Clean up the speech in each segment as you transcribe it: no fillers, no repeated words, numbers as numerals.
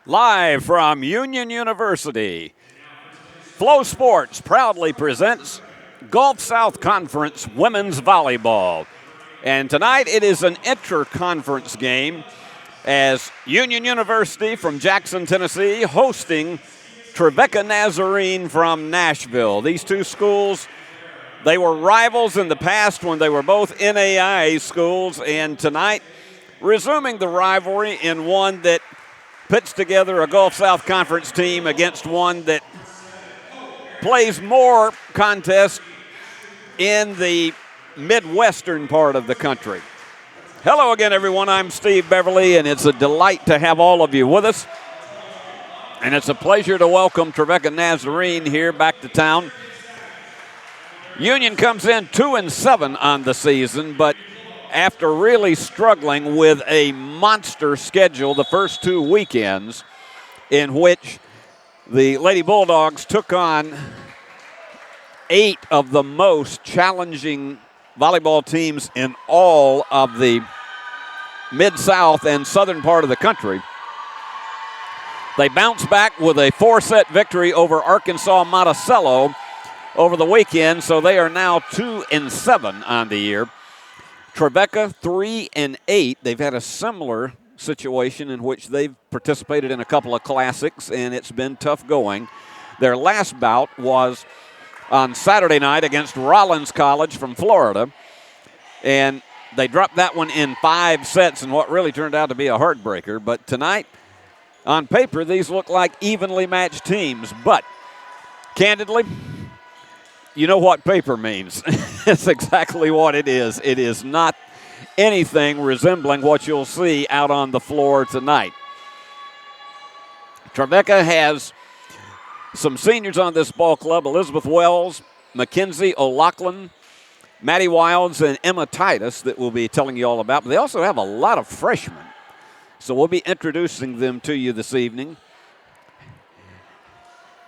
Live from Union University, Flow Sports proudly presents Gulf South Conference Women's Volleyball. And tonight it is an inter-conference game as Union University from Jackson, Tennessee, hosting Trevecca Nazarene from Nashville. These two schools, they were rivals in the past when they were both NAIA schools, and tonight resuming the rivalry in one that puts together a Gulf South Conference team against one that plays more contests in the Midwestern part of the country. Hello again, everyone. I'm Steve Beverly, and it's a delight to have all of you with us. And it's a pleasure to welcome Trevecca Nazarene here back to town. Union comes in 2-7 on the season, but after really struggling with a monster schedule the first two weekends in which the Lady Bulldogs took on 8 of the most challenging volleyball teams in all of the Mid-South and southern part of the country. They bounced back with a 4-set victory over Arkansas Monticello over the weekend, so they are now 2-7 on the year. Trevecca 3-8. They've had a similar situation in which they've participated in a couple of classics, and it's been tough going. Their last bout was on Saturday night against Rollins College from Florida, and they dropped that one in 5 sets in what really turned out to be a heartbreaker. But tonight, on paper, these look like evenly matched teams, but candidly, you know what paper means. It's exactly what it is. It is not anything resembling what you'll see out on the floor tonight. Trevecca has some seniors on this ball club: Elizabeth Wells, Mackenzie O'Loughlin, Maddie Wilds, and Emma Titus that we'll be telling you all about. But they also have a lot of freshmen, so we'll be introducing them to you this evening.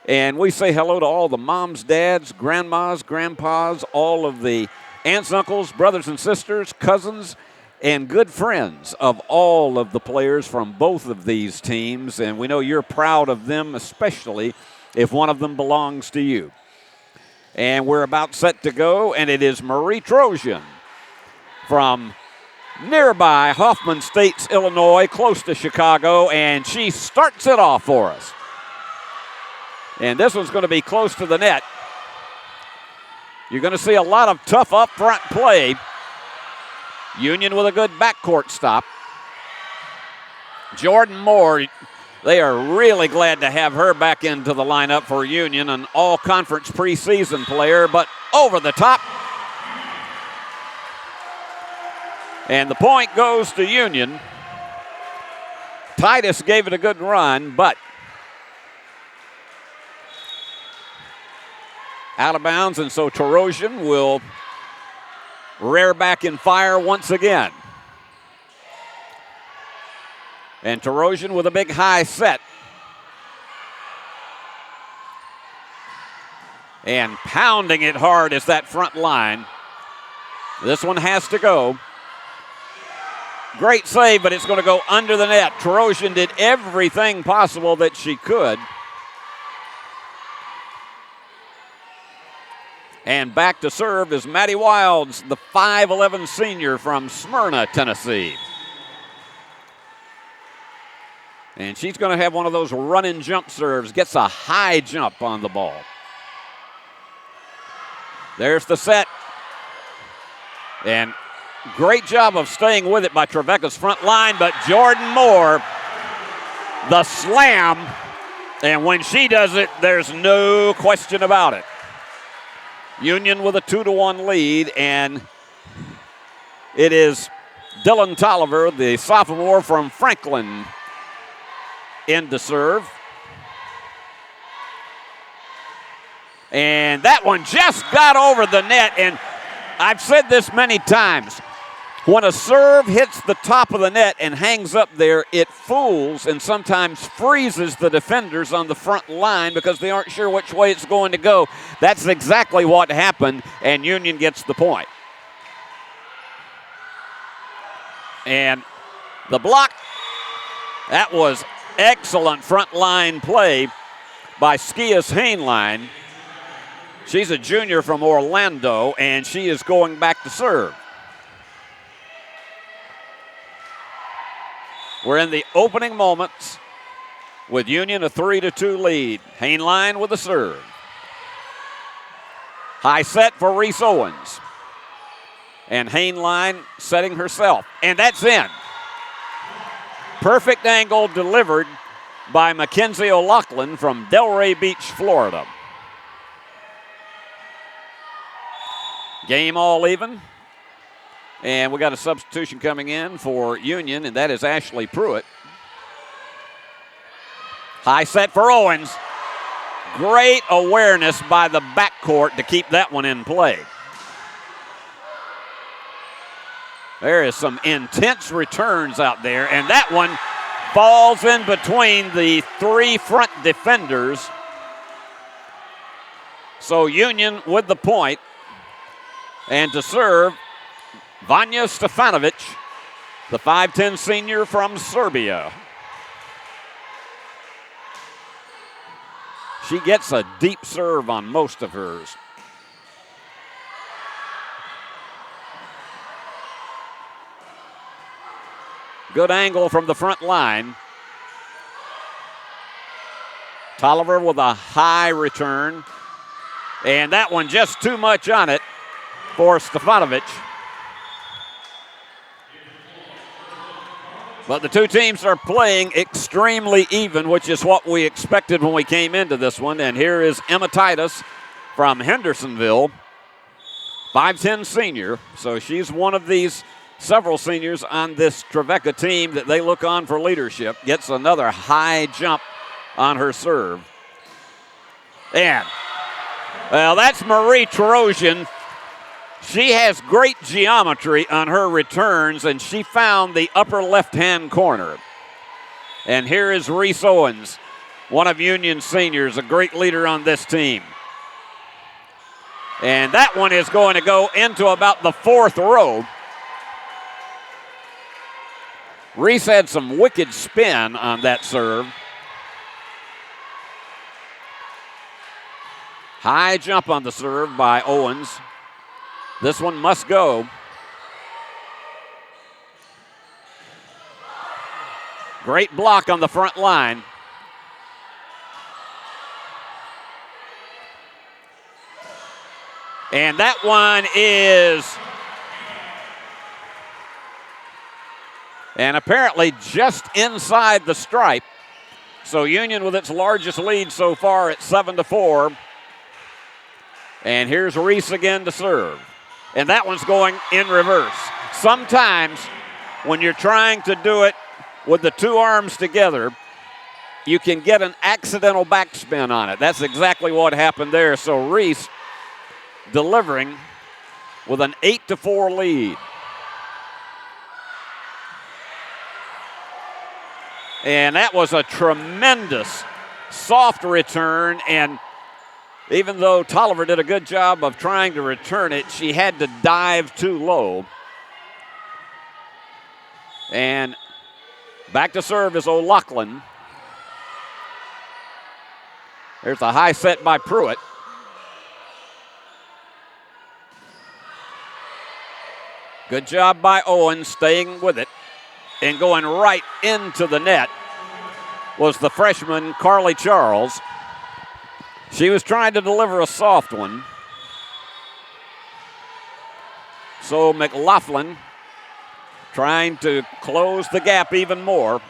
And we say hello to all the moms, dads, grandmas, grandpas, all of the aunts, uncles, brothers and sisters, cousins, and good friends of all of the players from both of these teams. And we know you're proud of them, especially if one of them belongs to you. And we're about set to go, and it is Marie Trojan from nearby Hoffman States, Illinois, close to Chicago, and she starts it off for us. And this one's going to be close to the net. You're going to see a lot of tough up-front play. Union with a good backcourt stop. Jordan Moore, they are really glad to have her back into the lineup for Union, an all-conference preseason player, but over the top. And the point goes to Union. Titus gave it a good run, but out of bounds, and so Trojans will rear back and fire once again. And Trojans with a big high set. And pounding it hard is that front line. This one has to go. Great save, but it's going to go under the net. Trojan did everything possible that she could. And back to serve is Maddie Wilds, the 5'11 senior from Smyrna, Tennessee. And she's going to have one of those run-and jump serves, gets a high jump on the ball. There's the set. And great job of staying with it by Trevecca's front line, but Jordan Moore, the slam. And when she does it, there's no question about it. Union with a 2-1 lead, and it is Dylan Tolliver, the sophomore from Franklin, in to serve. And that one just got over the net, and I've said this many times. When a serve hits the top of the net and hangs up there, it fools and sometimes freezes the defenders on the front line because they aren't sure which way it's going to go. That's exactly what happened, and Union gets the point. And the block, that was Excellent front line play by Skias Hainline. She's a junior from Orlando, and she is going back to serve. We're in the opening moments with Union a 3-2 lead. Hainline with a serve. High set for Reese Owens. And Hainline setting herself. And that's in. Perfect angle delivered by Mackenzie O'Loughlin from Delray Beach, Florida. Game all even. And we got a substitution coming in for Union, and that is Ashley Pruitt. High set for Owens. Great awareness by the backcourt to keep that one in play. There is some intense returns out there, and that one falls in between the three front defenders. So Union with the point. And to serve, Vanja Stefanovic, the 5'10 senior from Serbia. She gets a deep serve on most of hers. Good angle from the front line. Tolliver with a high return. And that one just too much on it for Stefanovic. But the two teams are playing extremely even, which is what we expected when we came into this one. And here is Emma Titus from Hendersonville, 5'10 senior. So she's one of these several seniors on this Trevecca team that they look on for leadership. Gets another high jump on her serve. And, well, that's Marie Trojan. She has great geometry on her returns, and she found the upper left-hand corner. And here is Reese Owens, one of Union's seniors, a great leader on this team. And that one is going to go into about the fourth row. Reese had some wicked spin on that serve. High jump on the serve by Owens. This one must go. Great block on the front line. And that one is, and apparently just inside the stripe. So Union with its largest lead so far at 7-4. And here's Reese again to serve. And that one's going in reverse. Sometimes when you're trying to do it with the two arms together, you can get an accidental backspin on it. That's exactly what happened there. So Reese delivering with an 8-4 lead. And that was a tremendous soft return, and even though Tolliver did a good job of trying to return it, she had to dive too low. And back to serve is O'Loughlin. There's a high set by Pruitt. Good job by Owen staying with it. And going right into the net was the freshman Carly Charles. She was trying to deliver a soft one. So McLaughlin trying to close the gap even more.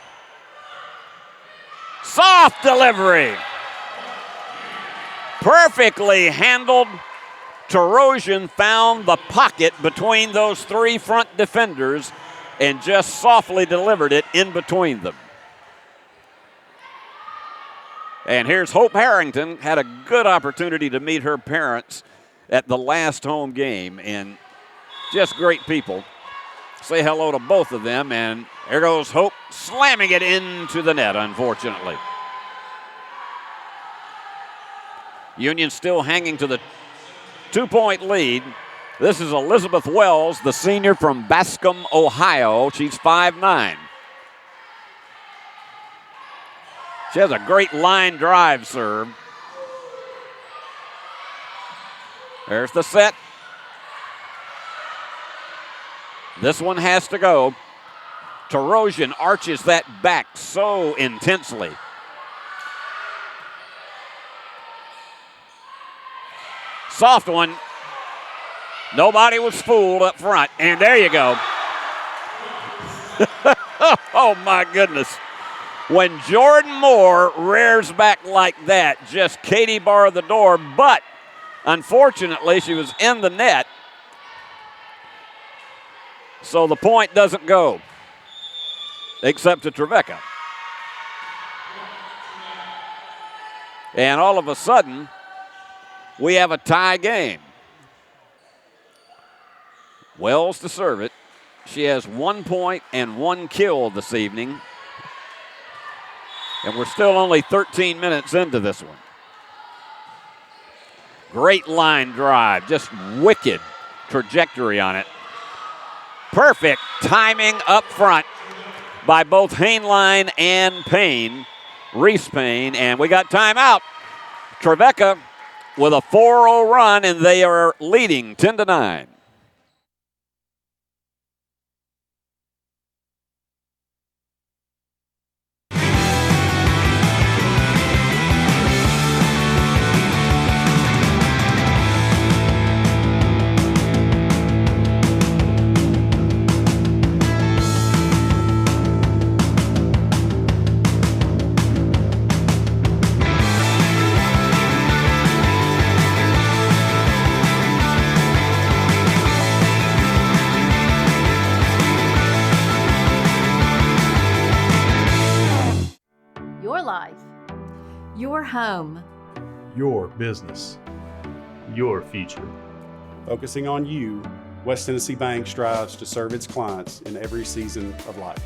Soft delivery. Perfectly handled. Tarosian found the pocket between those three front defenders and just softly delivered it in between them. And here's Hope Harrington, had a good opportunity to meet her parents at the last home game, and just great people. Say hello to both of them, and there goes Hope slamming it into the net, unfortunately. Union still hanging to the 2-point lead. This is Elizabeth Wells, the senior from Bascom, Ohio. She's 5'9". She has a great line drive serve. There's the set. This one has to go. Tarosian arches that back so intensely. Soft one. Nobody was fooled up front. And there you go. Oh, my goodness. When Jordan Moore rears back like that, just Katie barred the door, but unfortunately she was in the net, so the point doesn't go, except to Trevecca. And all of a sudden, we have a tie game. Wells to serve it. She has 1 point and 1 kill this evening. And we're still only 13 minutes into this one. Great line drive, just wicked trajectory on it. Perfect timing up front by both Hainline and Payne, Reese Payne, and we got timeout. Trevecca with a 4-0 run, and they are leading 10-9. Your home. Your business. Your future. Focusing on you, West Tennessee Bank strives to serve its clients in every season of life.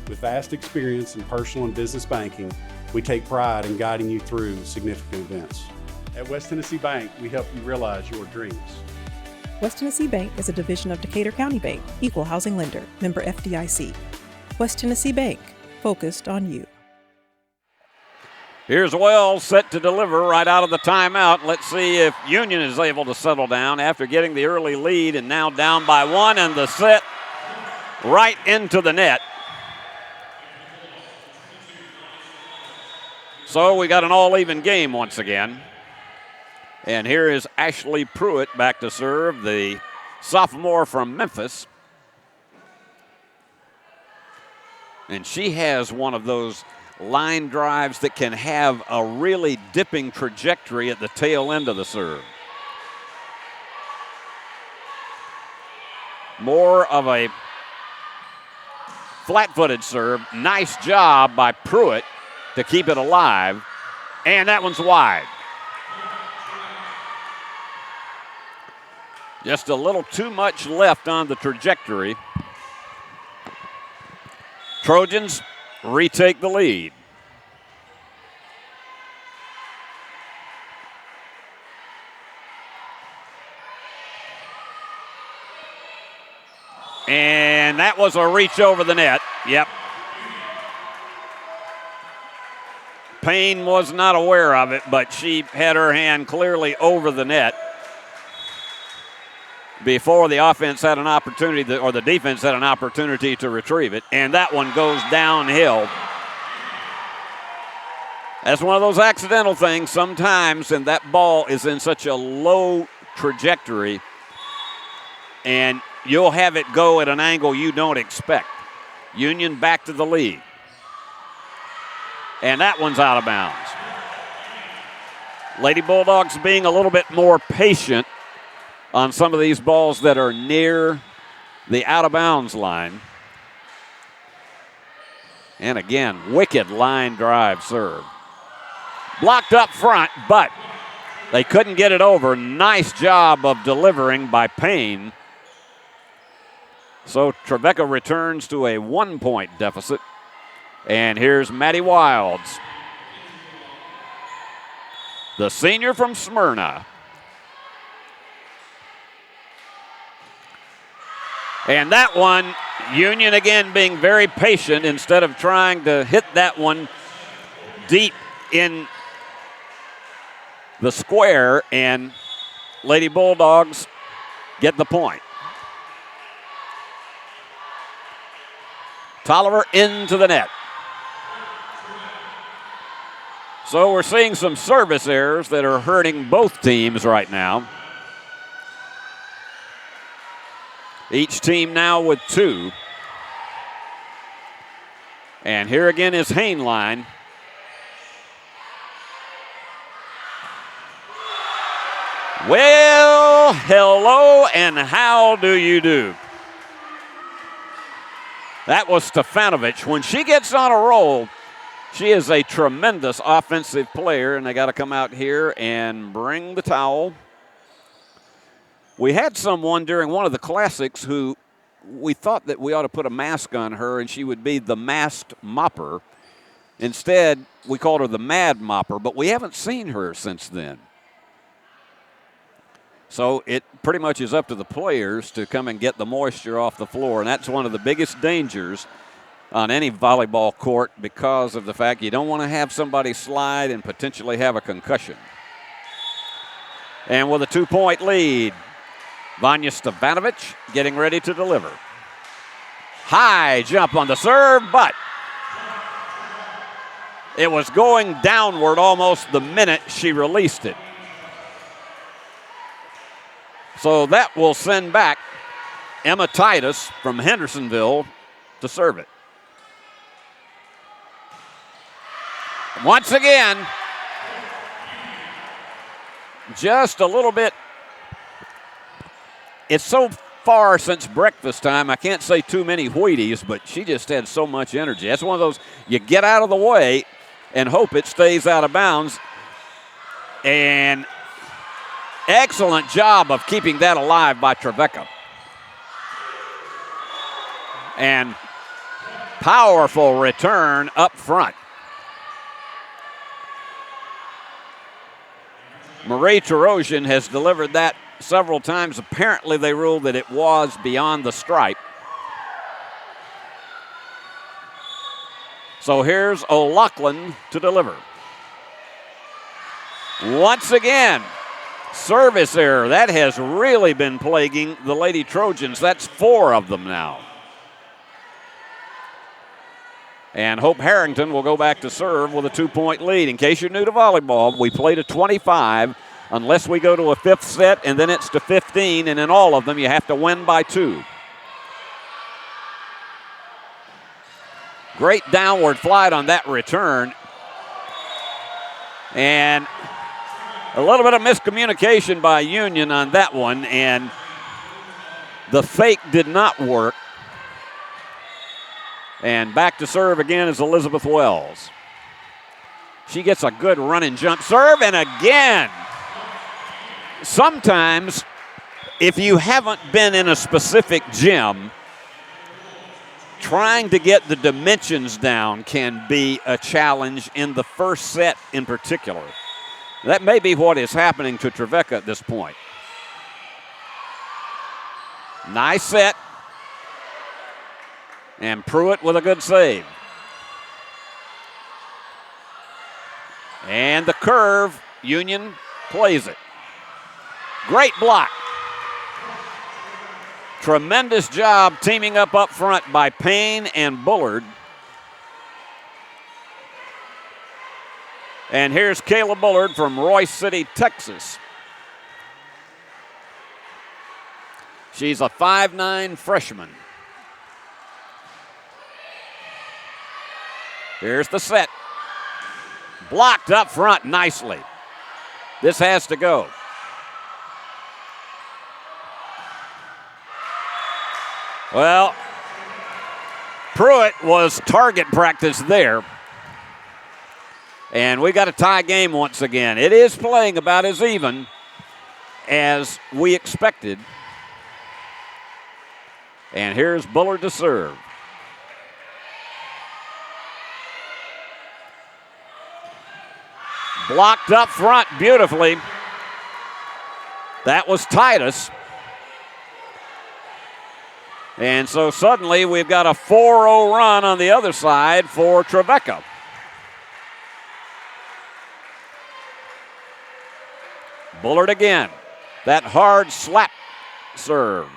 With vast experience in personal and business banking, we take pride in guiding you through significant events. At West Tennessee Bank, we help you realize your dreams. West Tennessee Bank is a division of Decatur County Bank, equal housing lender, member FDIC. West Tennessee Bank, focused on you. Here's Wells set to deliver right out of the timeout. Let's see if Union is able to settle down after getting the early lead and now down by 1, and the set right into the net. So we got an all-even game once again. And here is Ashley Pruitt back to serve, the sophomore from Memphis. And she has one of those line drives that can have a really dipping trajectory at the tail end of the serve. More of a flat-footed serve. Nice job by Pruitt to keep it alive. And that one's wide. Just a little too much left on the trajectory. Trojans retake the lead. And that was a reach over the net. Yep. Payne was not aware of it, but she had her hand clearly over the net before the offense had an opportunity, or the defense had an opportunity to retrieve it. And that one goes downhill. That's one of those accidental things sometimes, and that ball is in such a low trajectory, and you'll have it go at an angle you don't expect. Union back to the lead. And that one's out of bounds. Lady Bulldogs being a little bit more patient on some of these balls that are near the out-of-bounds line. And again, wicked line drive serve. Blocked up front, but they couldn't get it over. Nice job of delivering by Payne. So Trevecca returns to a 1-point deficit. And here's Maddie Wilds, the senior from Smyrna. And that one, Union again being very patient instead of trying to hit that one deep in the square, and Lady Bulldogs get the point. Tolliver into the net. So we're seeing some service errors that are hurting both teams right now. Each team now with 2. And here again is Hainline. Well, hello and how do you do? That was Stefanovic. When she gets on a roll, she is a tremendous offensive player, and they got to come out here and bring the towel. We had someone during one of the classics who we thought that we ought to put a mask on her and she would be the masked mopper. Instead, we called her the mad mopper, but we haven't seen her since then. So it pretty much is up to the players to come and get the moisture off the floor, and that's one of the biggest dangers on any volleyball court because of the fact you don't want to have somebody slide and potentially have a concussion. And with a 2-point lead, Vanya Stefanovic getting ready to deliver. High jump on the serve, but it was going downward almost the minute she released it. So that will send back Emma Titus from Hendersonville to serve it. Once again, just a little bit. It's so far since breakfast time, I can't say too many Wheaties, but she just had so much energy. That's one of those, you get out of the way and hope it stays out of bounds. And excellent job of keeping that alive by Trevecca. And powerful return up front. Marie Tarosian has delivered that several times. Apparently they ruled that it was beyond the stripe. So here's O'Loughlin to deliver. Once again, service error. That has really been plaguing the Lady Trojans. That's 4 of them now. And Hope Harrington will go back to serve with a 2-point lead. In case you're new to volleyball, we play to 25 unless we go to a 5th set, and then it's to 15, and in all of them you have to win by 2. Great downward flight on that return. And a little bit of miscommunication by Union on that one, and the fake did not work. And back to serve again is Elizabeth Wells. She gets a good running jump serve, and again, sometimes if you haven't been in a specific gym, trying to get the dimensions down can be a challenge in the first set in particular. That may be what is happening to Trevecca at this point. Nice set. And Pruitt with a good save. And the curve, Union plays it. Great block. Tremendous job teaming up front by Payne and Bullard. And here's Kayla Bullard from Royce City, Texas. She's a 5'9" freshman. Here's the set. Blocked up front nicely. This has to go. Well, Pruitt was target practice there. And we got a tie game once again. It is playing about as even as we expected. And here's Bullard to serve. Blocked up front beautifully. That was Titus. And so suddenly we've got a 4-0 run on the other side for Trevecca. Bullard again. That hard slap serve.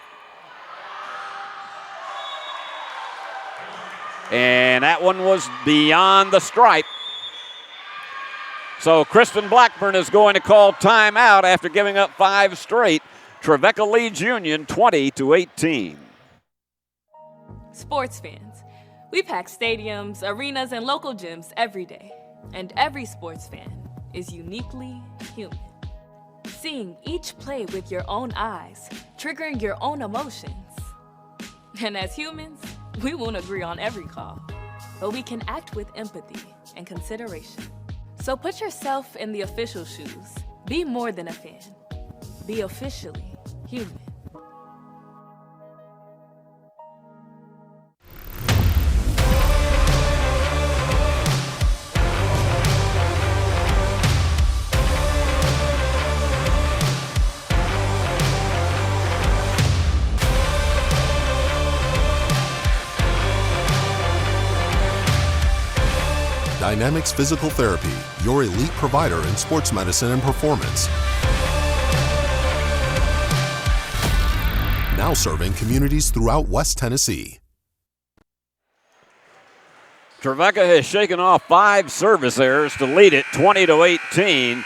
And that one was beyond the stripe. So Kristen Blackburn is going to call timeout after giving up 5 straight. Trevecca leads Union 20-18. Sports fans, we pack stadiums, arenas, and local gyms every day. And every sports fan is uniquely human. Seeing each play with your own eyes, triggering your own emotions. And as humans, we won't agree on every call, but we can act with empathy and consideration. So put yourself in the official shoes. Be more than a fan. Be officially human. Dynamics Physical Therapy, your elite provider in sports medicine and performance. Now serving communities throughout West Tennessee. Trevecca has shaken off 5 service errors to lead it 20-18.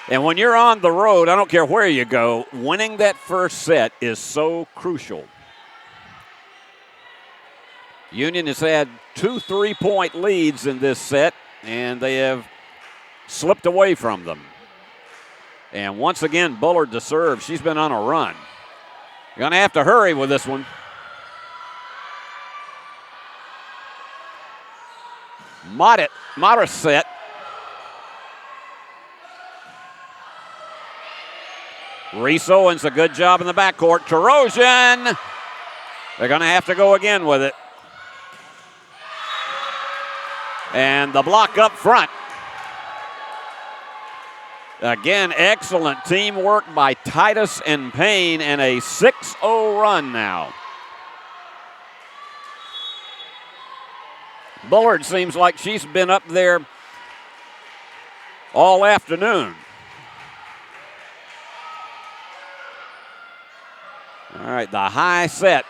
And when you're on the road, I don't care where you go, winning that first set is so crucial. Union has had 2 3-point leads in this set, and they have slipped away from them. And once again, Bullard to serve. She's been on a run. You're going to have to hurry with this one. Modest set. Reese Owens, a good job in the backcourt. Trojans, they're going to have to go again with it. And the block up front. Again, excellent teamwork by Titus and Payne, and a 6-0 run now. Bullard seems like she's been up there all afternoon. All right, the high set.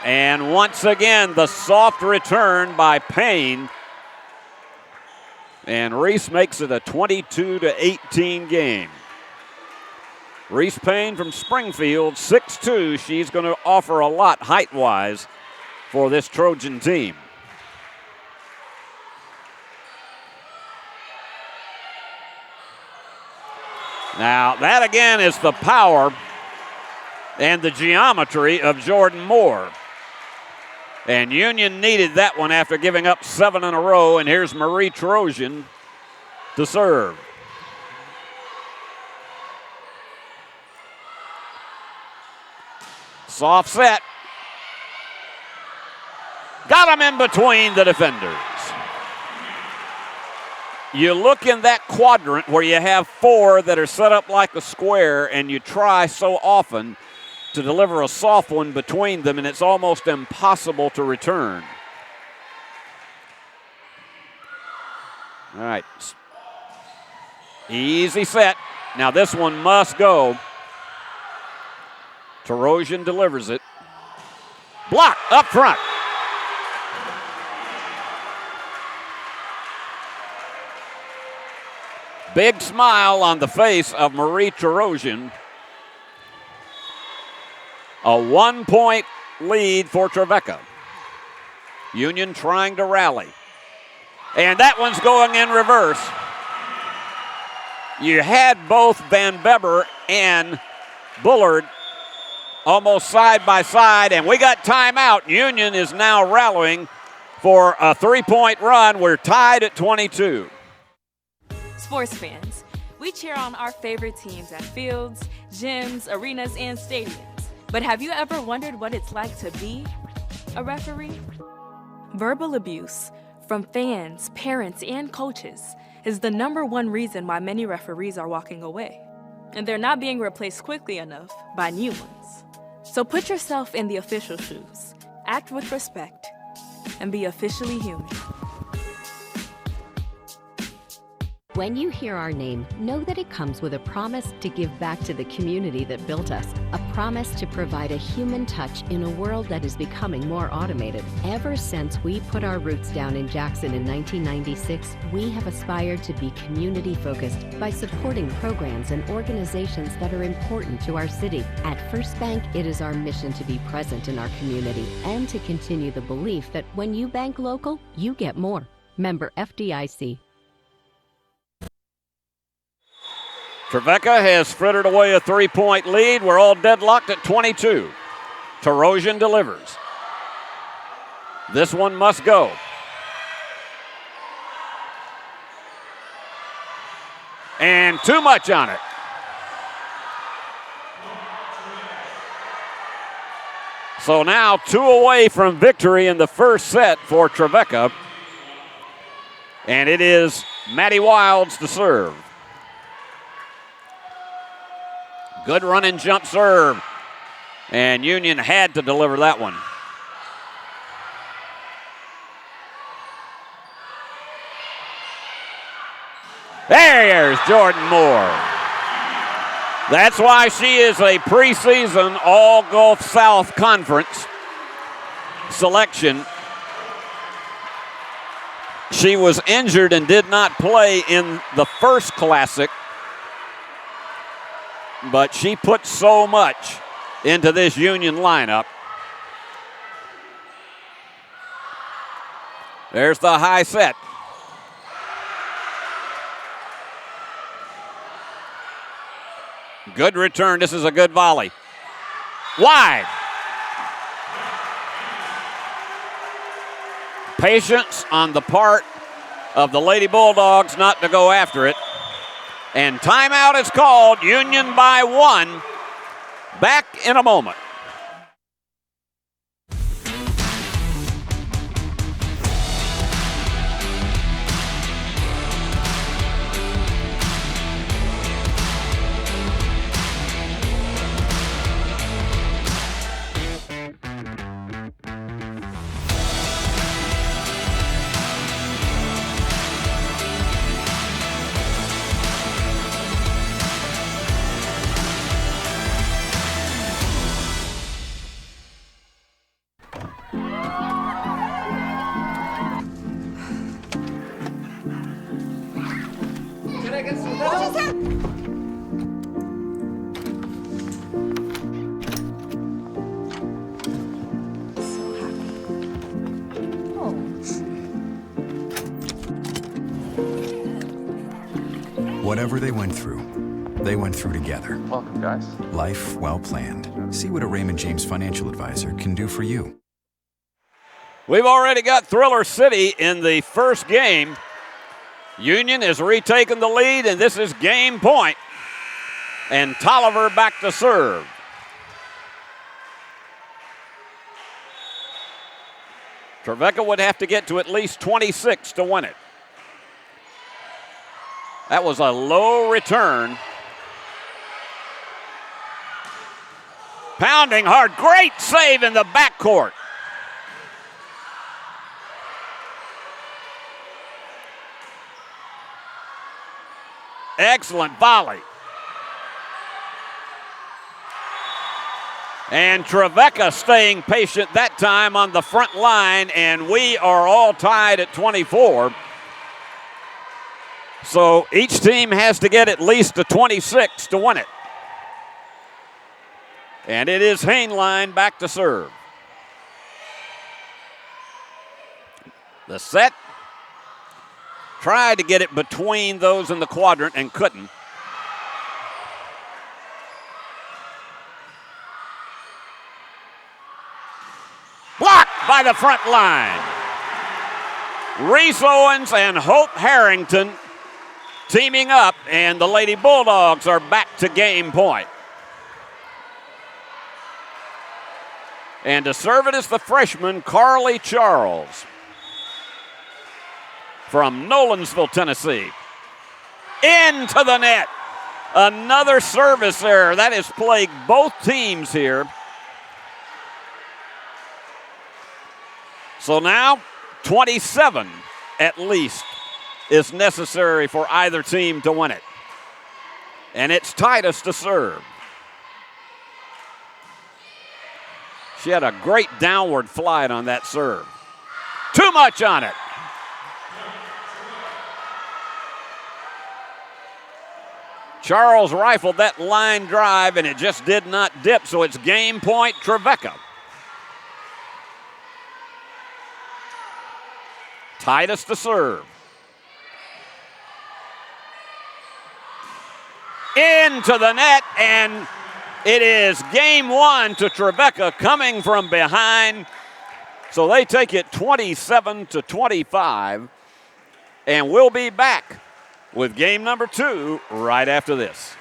And once again, the soft return by Payne. And Reese makes it a 22-18 game. Reese Payne from Springfield, 6'2". She's going to offer a lot height-wise for this Trojan team. Now, that again is the power and the geometry of Jordan Moore. And Union needed that one after giving up 7 in a row. And here's Marie Trojan to serve. Soft set. Got him in between the defenders. You look in that quadrant where you have 4 that are set up like a square, and you try so often to deliver a soft one between them, and it's almost impossible to return. All right. Easy set. Now this one must go. Trojans delivers it. Block up front. Big smile on the face of Marie Trojans. A 1-point lead for Trevecca. Union trying to rally. And that one's going in reverse. You had both Van Beber and Bullard almost side by side, and we got timeout. Union is now rallying for a 3-point run. We're tied at 22. Sports fans, we cheer on our favorite teams at fields, gyms, arenas, and stadiums. But have you ever wondered what it's like to be a referee? Verbal abuse from fans, parents, and coaches is the #1 reason why many referees are walking away. And they're not being replaced quickly enough by new ones. So put yourself in the official shoes, act with respect, and be officially human. When you hear our name, know that it comes with a promise to give back to the community that built us, a promise to provide a human touch in a world that is becoming more automated. Ever since we put our roots down in Jackson in 1996, we have aspired to be community-focused by supporting programs and organizations that are important to our city. At First Bank, it is our mission to be present in our community and to continue the belief that when you bank local, you get more. Member FDIC. Trevecca has frittered away a 3-point lead. We're all deadlocked at 22. Tarosian delivers. This one must go. And too much on it. So now 2 away from victory in the first set for Trevecca. And it is Maddie Wilds to serve. Good running jump serve. And Union had to deliver that one. There's Jordan Moore. That's why she is a preseason All-Gulf South Conference selection. She was injured and did not play in the first Classic, but she put so much into this Union lineup. There's the high set. Good return. This is a good volley. Wide. Patience on the part of the Lady Bulldogs not to go after it. And timeout is called. Union by 1. Back in a moment. Whatever they went through together. Welcome, guys. Life well planned. See what a Raymond James financial advisor can do for you. We've already got Thriller City in the first game. Union has retaken the lead, and this is game point. And Tolliver back to serve. Trevecca would have to get to at least 26 to win it. That was a low return. Pounding hard. Great save in the backcourt. Excellent volley. And Trevecca staying patient that time on the front line, and we are all tied at 24. So each team has to get at least a 26 to win it. And it is Hainline back to serve. The set. Tried to get it between those in the quadrant and couldn't. Blocked by the front line. Reese Owens and Hope Harrington teaming up, and the Lady Bulldogs are back to game point. And to serve it is the freshman, Carly Charles from Nolensville, Tennessee. Into the net. Another service error. That has plagued both teams here. So now 27 at least is necessary for either team to win it. And it's Titus to serve. She had a great downward flight on that serve. Too much on it. Charles rifled that line drive, and it just did not dip, so it's game point, Trevecca. Titus to serve. Into the net, and it is game one to Trevecca coming from behind. So they take it 27-25, and we'll be back with game number 2 right after this.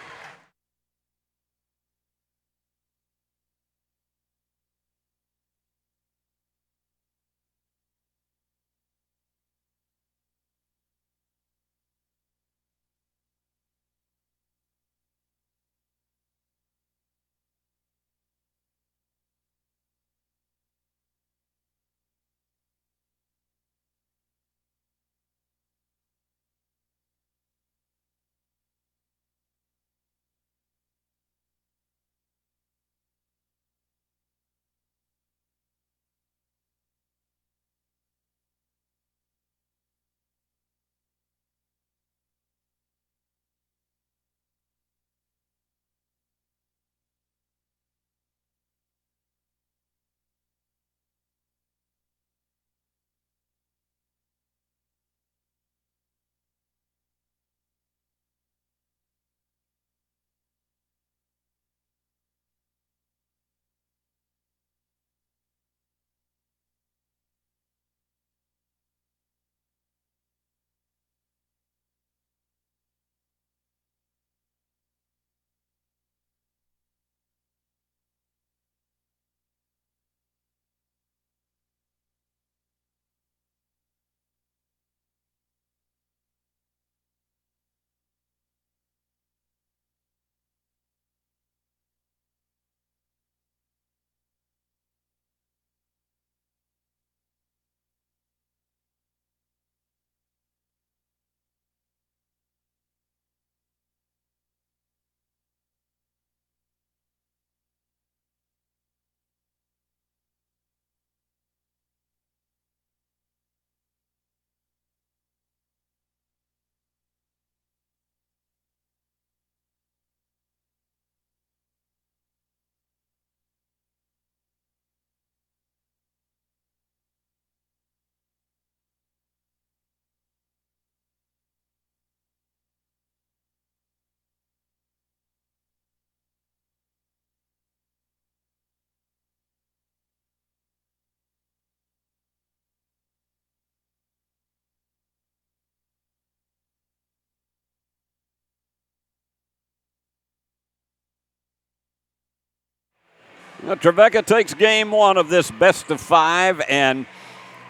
Well, Trevecca takes game 1 of this best of 5, and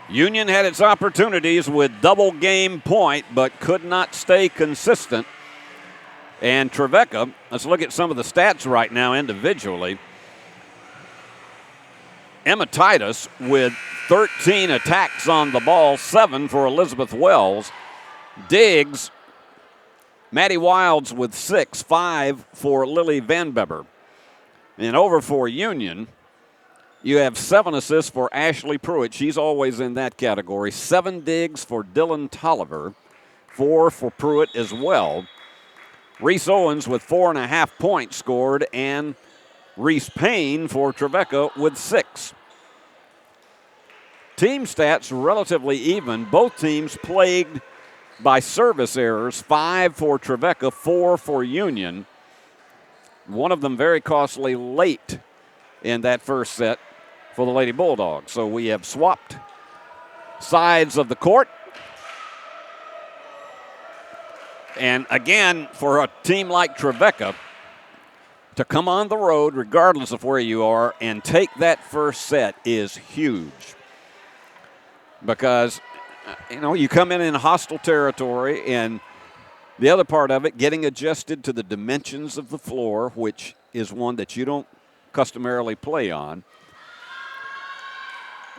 Union had its opportunities with double game point, but could not stay consistent. And Trevecca, let's look at some of the stats right now individually. Emma Titus with 13 attacks on the ball, 7 for Elizabeth Wells. Diggs, Maddie Wilds with 6, 5 for Lily Van Beber. And over for Union, you have 7 assists for Ashley Pruitt. She's always in that category. 7 digs for Dylan Tolliver, 4 for Pruitt as well. Reese Owens with 4.5 points scored, and Reese Payne for Trevecca with 6. Team stats relatively even. Both teams plagued by service errors, 5 for Trevecca, 4 for Union. One of them very costly late in that first set for the Lady Bulldogs. So we have swapped sides of the court. And again, for a team like Trevecca to come on the road, regardless of where you are, and take that first set is huge. Because, you come in hostile territory, and the other part of it, getting adjusted to the dimensions of the floor, which is one that you don't customarily play on,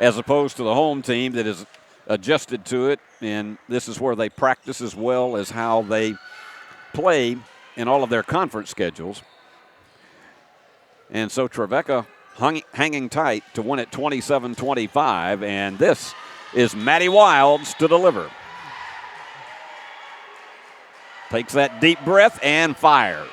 as opposed to the home team that is adjusted to it, and this is where they practice as well as how they play in all of their conference schedules. And so Trevecca hanging tight to win at 27-25, and this is Maddie Wilds to deliver. Takes that deep breath and fires.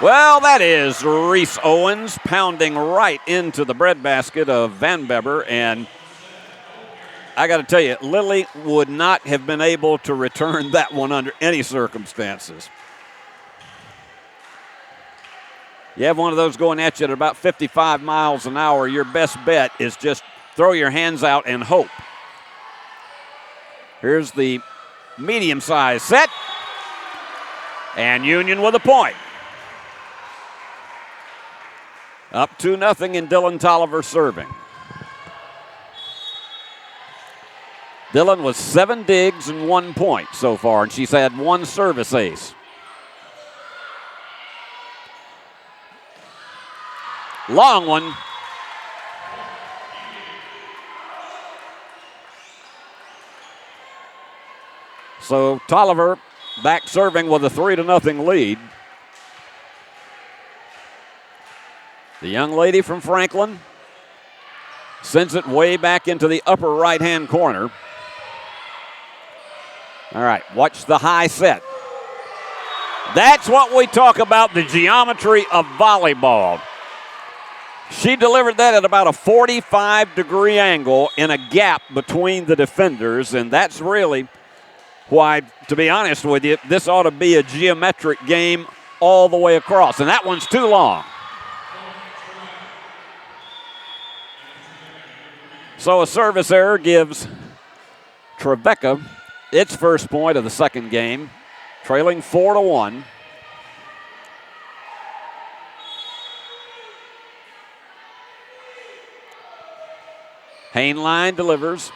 Well, that is Reese Owens pounding right into the breadbasket of Van Beber, and I got to tell you, Lily would not have been able to return that one under any circumstances. You have one of those going at you at about 55 miles an hour, your best bet is just throw your hands out and hope. Here's the medium-sized set, and Union with a point. Up 2-0 in Dylan Tolliver serving. Dylan was 7 digs and 1 point so far, and she's had 1 service ace. Long one. So Tolliver back serving with a 3-0 lead. The young lady from Franklin sends it way back into the upper right-hand corner. All right, watch the high set. That's what we talk about, the geometry of volleyball. She delivered that at about a 45-degree angle in a gap between the defenders, and that's really why, to be honest with you, this ought to be a geometric game all the way across, and that one's too long. So a service error gives Trevecca its first point of the second game, trailing 4-1. Hainline delivers.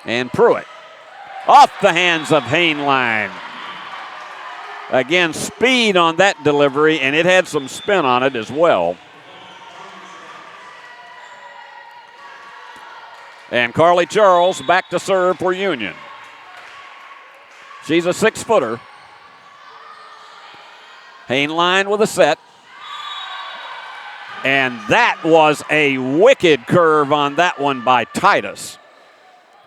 And Pruitt off the hands of Hainline. Again, speed on that delivery, and it had some spin on it as well. And Carly Charles back to serve for Union. She's a 6-footer. Hainline with a set. And that was a wicked curve on that one by Titus.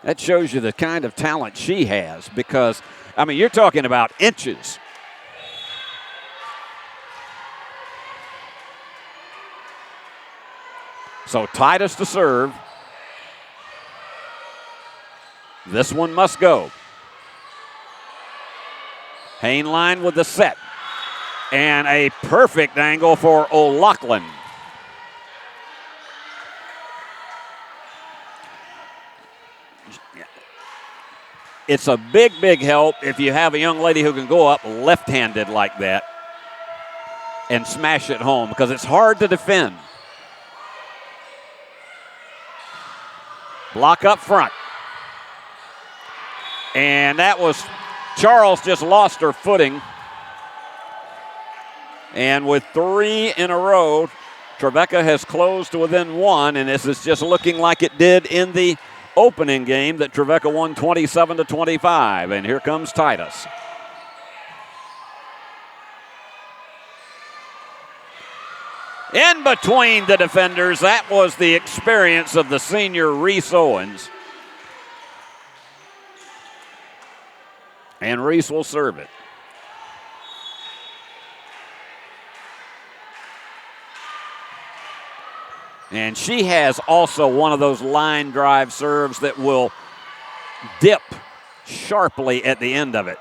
That shows you the kind of talent she has because, I mean, you're talking about inches. So Titus to serve. This one must go. Hainline with the set. And a perfect angle for O'Loughlin. It's a big, big help if you have a young lady who can go up left-handed like that and smash it home because it's hard to defend. Block up front. And that was, Charles just lost her footing. And with 3 in a row, Trevecca has closed to within 1, and this is just looking like it did in the opening game that Trevecca won 27-25. And here comes Titus. In between the defenders, that was the experience of the senior Reese Owens. And Reese will serve it. And she has also one of those line drive serves that will dip sharply at the end of it.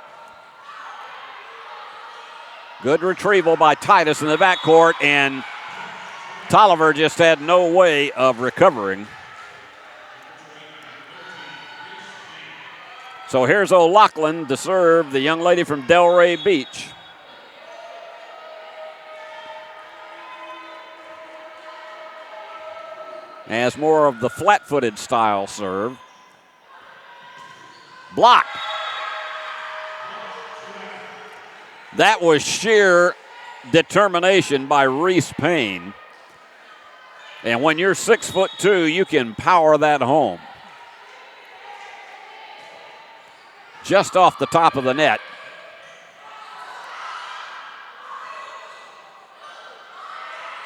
Good retrieval by Titus in the backcourt, and Tolliver just had no way of recovering. So here's O'Loughlin to serve, the young lady from Delray Beach. As more of the flat-footed style serve. Block. That was sheer determination by Reese Payne. And when you're 6'2", you can power that home. Just off the top of the net.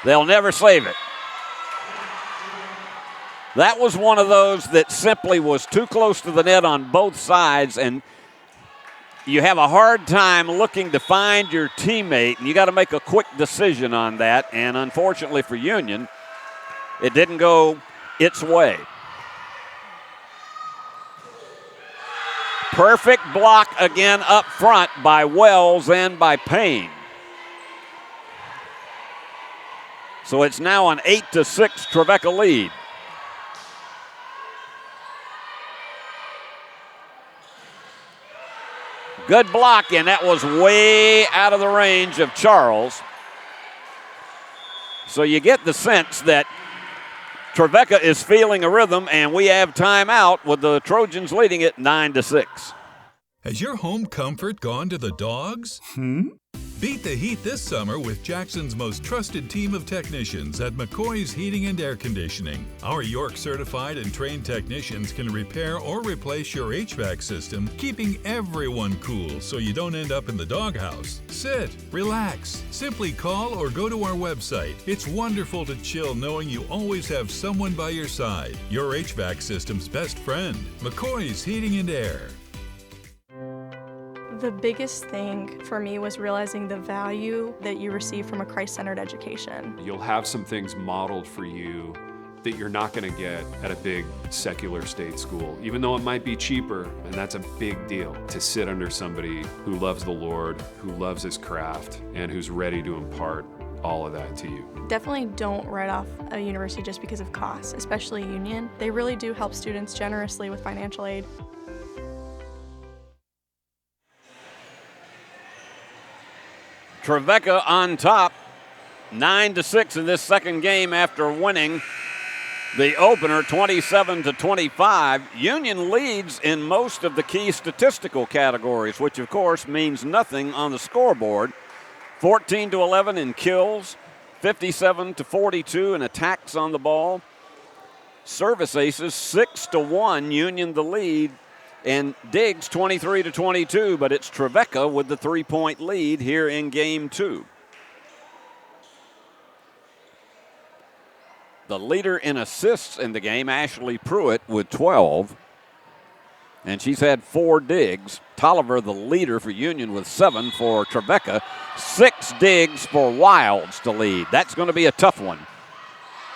They'll never save it. That was one of those that simply was too close to the net on both sides, and you have a hard time looking to find your teammate, and you got to make a quick decision on that. And unfortunately for Union, it didn't go its way. Perfect block again up front by Wells and by Payne. So it's now an 8-6 Trevecca lead. Good block, and that was way out of the range of Charles. So you get the sense that Trevecca is feeling a rhythm, and we have timeout with the Trojans leading it 9-6. Has your home comfort gone to the dogs? Beat the heat this summer with Jackson's most trusted team of technicians at McCoy's Heating and Air Conditioning. Our York certified and trained technicians can repair or replace your HVAC system, keeping everyone cool so you don't end up in the doghouse. Sit, relax, simply call or go to our website. It's wonderful to chill knowing you always have someone by your side. Your HVAC system's best friend, McCoy's Heating and Air. The biggest thing for me was realizing the value that you receive from a Christ-centered education. You'll have some things modeled for you that you're not going to get at a big secular state school, even though it might be cheaper, and that's a big deal to sit under somebody who loves the Lord, who loves his craft, and who's ready to impart all of that to you. Definitely don't write off a university just because of costs, especially Union. They really do help students generously with financial aid. Trevecca on top, 9-6 in this second game after winning the opener 27-25. Union leads in most of the key statistical categories, which of course means nothing on the scoreboard. 14-11 in kills, 57-42 in attacks on the ball. Service aces, 6-1, Union the lead. And Diggs 23-22, but it's Trevecca with the 3-point lead here in game 2. The leader in assists in the game, Ashley Pruitt, with 12. And she's had 4 digs. Tolliver, the leader for Union, with 7 for Trevecca. 6 digs for Wilds to lead. That's going to be a tough one.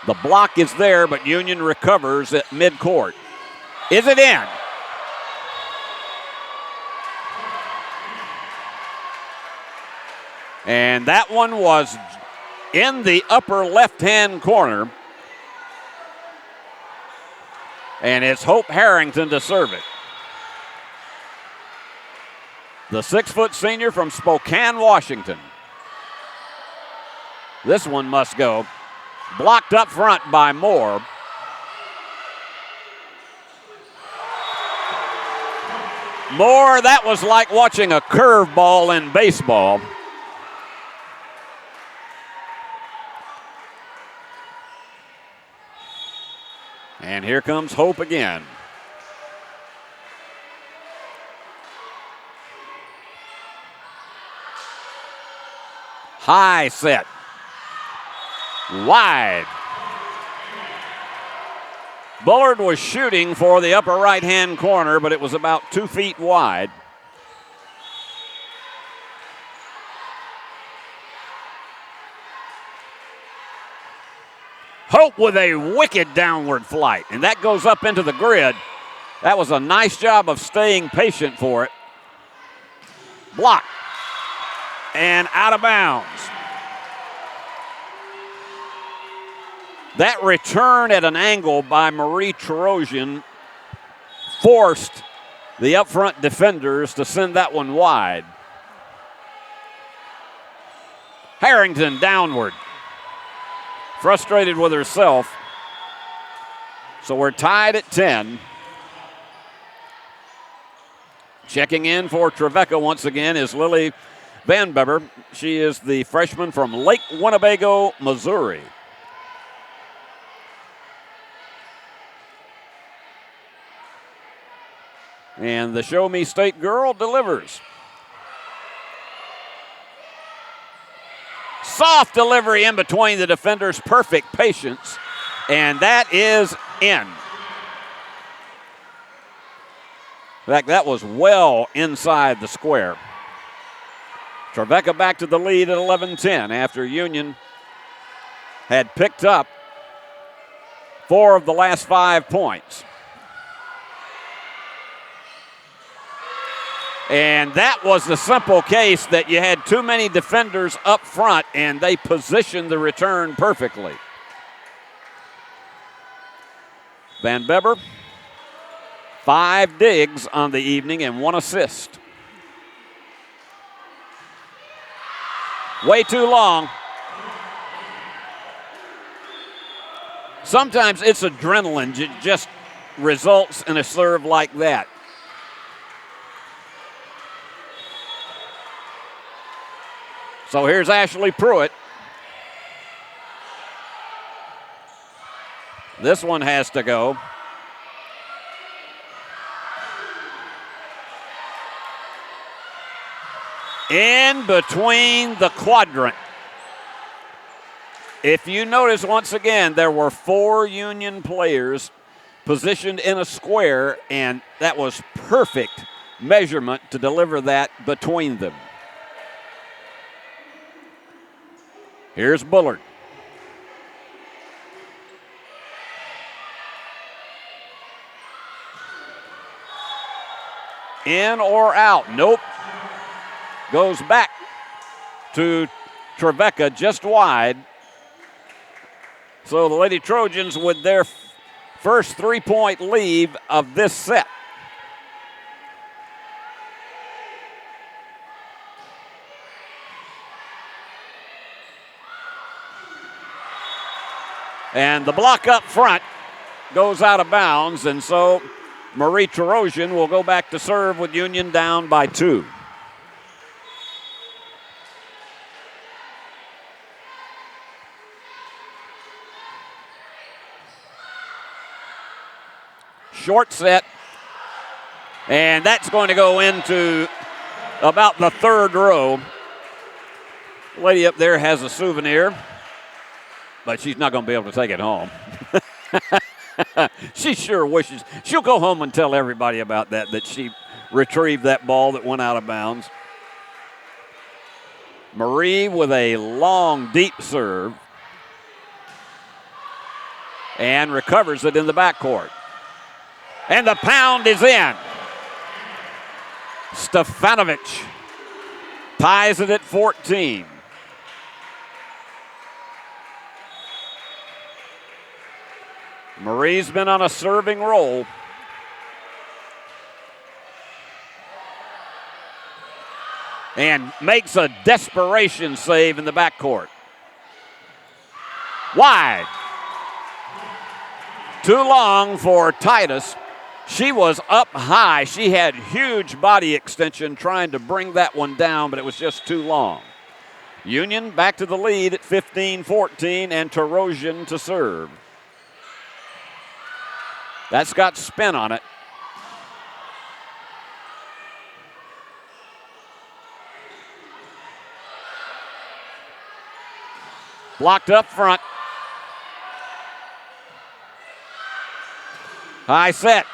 The block is there, but Union recovers at midcourt. Is it in? And that one was in the upper left-hand corner. And it's Hope Harrington to serve it. The 6-foot senior from Spokane, Washington. This one must go. Blocked up front by Moore. Moore, that was like watching a curveball in baseball. And here comes Hope again. High set. Wide. Bullard was shooting for the upper right-hand corner, but it was about 2 feet wide. Hope with a wicked downward flight, and that goes up into the grid. That was a nice job of staying patient for it. Block. And out of bounds. That return at an angle by Marie Trojans forced the up front defenders to send that one wide. Harrington downward. Frustrated with herself. So we're tied at 10. Checking in for Trevecca once again is Lily Van Beber. She is the freshman from Lake Winnebago, Missouri. And the Show Me State girl delivers. Soft delivery in between the defenders, perfect patience, and that is in. In fact, that was well inside the square. Trevecca back to the lead at 11-10 after Union had picked up 4 of the last 5 points. And that was the simple case that you had too many defenders up front, and they positioned the return perfectly. Van Beber, 5 digs on the evening and 1 assist. Way too long. Sometimes it's adrenaline that just results in a serve like that. So here's Ashley Pruitt. This one has to go. In between the quadrant. If you notice, once again, there were 4 Union players positioned in a square, and that was perfect measurement to deliver that between them. Here's Bullard. In or out? Nope. Goes back to Trevecca just wide. So the Lady Trojans with their first 3-point lead of this set. And the block up front goes out of bounds, and so Marie Trojan will go back to serve with Union down by 2. Short set, and that's going to go into about the 3rd row. Lady up there has a souvenir, but she's not going to be able to take it home. She sure wishes. She'll go home and tell everybody about that she retrieved that ball that went out of bounds. Marie with a long, deep serve and recovers it in the backcourt. And the pound is in. Stefanovic ties it at 14. Marie's been on a serving roll. And makes a desperation save in the backcourt. Wide. Too long for Titus. She was up high. She had huge body extension trying to bring that one down, but it was just too long. Union back to the lead at 15-14, and Tarosian to serve. That's got spin on it. Blocked up front. High set.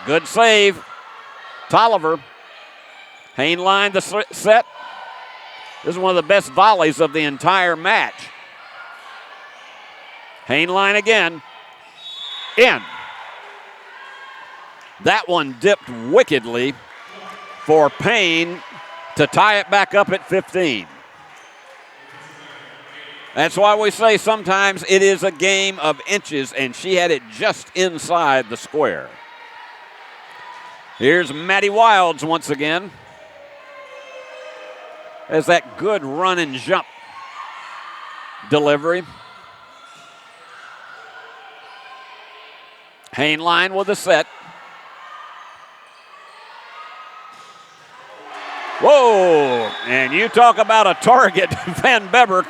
Good save. Tolliver. Hainline the set. This is one of the best volleys of the entire match. Hainline again. In. That one dipped wickedly for Payne to tie it back up at 15. That's why we say sometimes it is a game of inches, and she had it just inside the square. Here's Maddie Wilds once again. As that good run and jump delivery. Hainline with a set. Whoa, and you talk about a target. Van Beber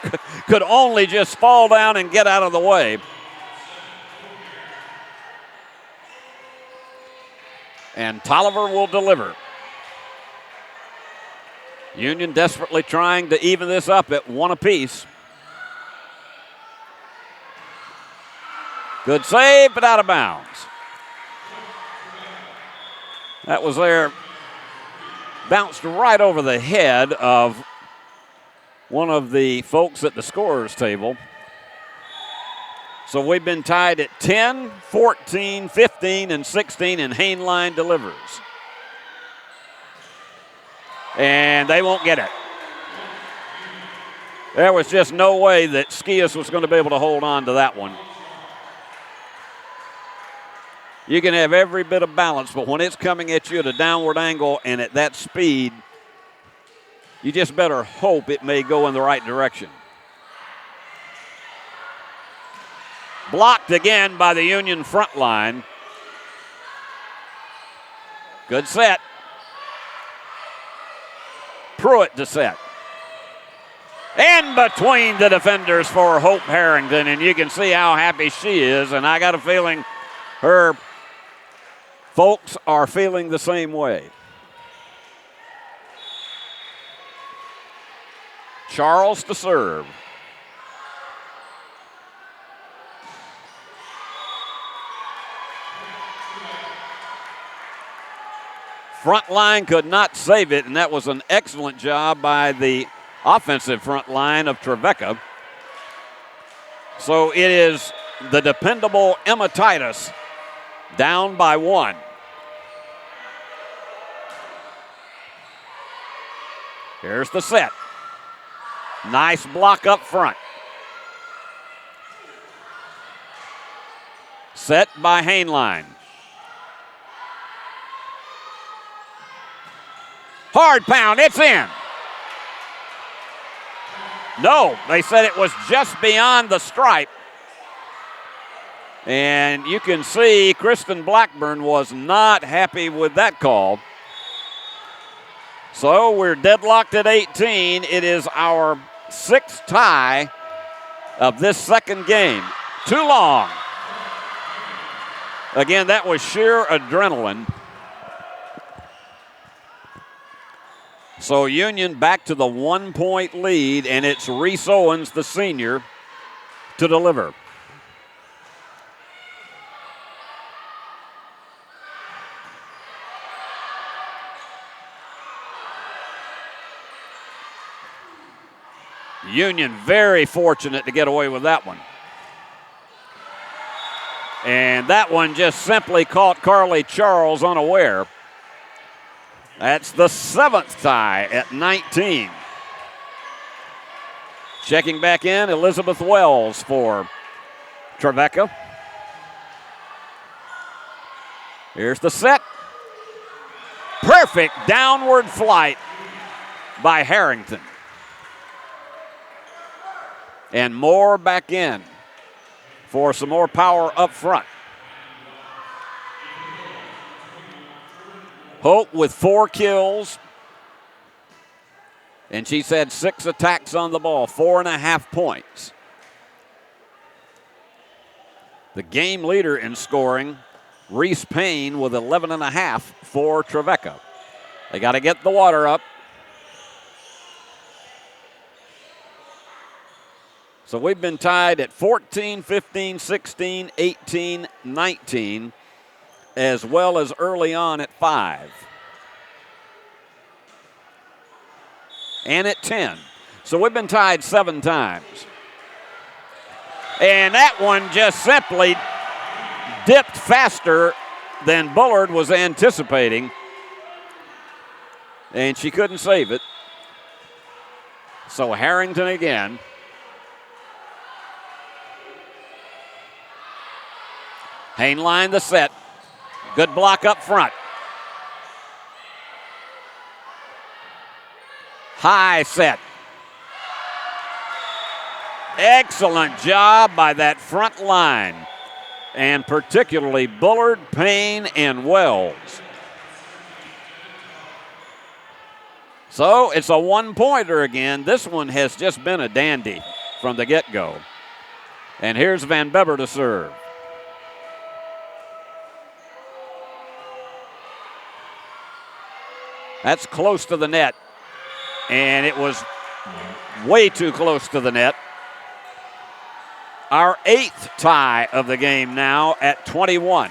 could only just fall down and get out of the way. And Tolliver will deliver. Union desperately trying to even this up at one apiece. Good save, but out of bounds. That was there. Bounced right over the head of one of the folks at the scorer's table. So we've been tied at 10, 14, 15, and 16, and Hainline delivers. And they won't get it. There was just no way that Skias was going to be able to hold on to that one. You can have every bit of balance, but when it's coming at you at a downward angle and at that speed, you just better hope it may go in the right direction. Blocked again by the Union front line. Good set. Pruitt to set. In between the defenders for Hope Harrington, and you can see how happy she is, and I got a feeling her folks are feeling the same way. Charles to serve. Front line could not save it, and that was an excellent job by the offensive front line of Trevecca. So it is the dependable Emma Titus down by one. Here's the set. Nice block up front. Set by Hainline. Hard pound, it's in. No, they said it was just beyond the stripe. And you can see Kristen Blackburn was not happy with that call. So we're deadlocked at 18. It is our sixth tie of this second game. Too long. Again, that was sheer adrenaline. So Union back to the 1 point lead, and it's Reese Owens, the senior, to deliver. Union very fortunate to get away with that one. And that one just simply caught Carly Charles unaware. That's the seventh tie at 19. Checking back in, Elizabeth Wells for Trevecca. Here's the set. Perfect downward flight by Harrington. And Moore back in for some more power up front. Hope with 4 kills. And she's had 6 attacks on the ball, 4.5 points. The game leader in scoring, Reese Payne, with 11.5 for Trevecca. They got to get the water up. So we've been tied at 14, 15, 16, 18, 19, as well as early on at 5. And at 10. So we've been tied 7 times. And that one just simply dipped faster than Bullard was anticipating. And she couldn't save it. So Harrington again. Hainline the set. Good block up front. High set. Excellent job by that front line, and particularly Bullard, Payne, and Wells. So it's a one-pointer again. This one has just been a dandy from the get-go. And here's Van Beber to serve. That's close to the net. And it was way too close to the net. Our 8th tie of the game now at 21.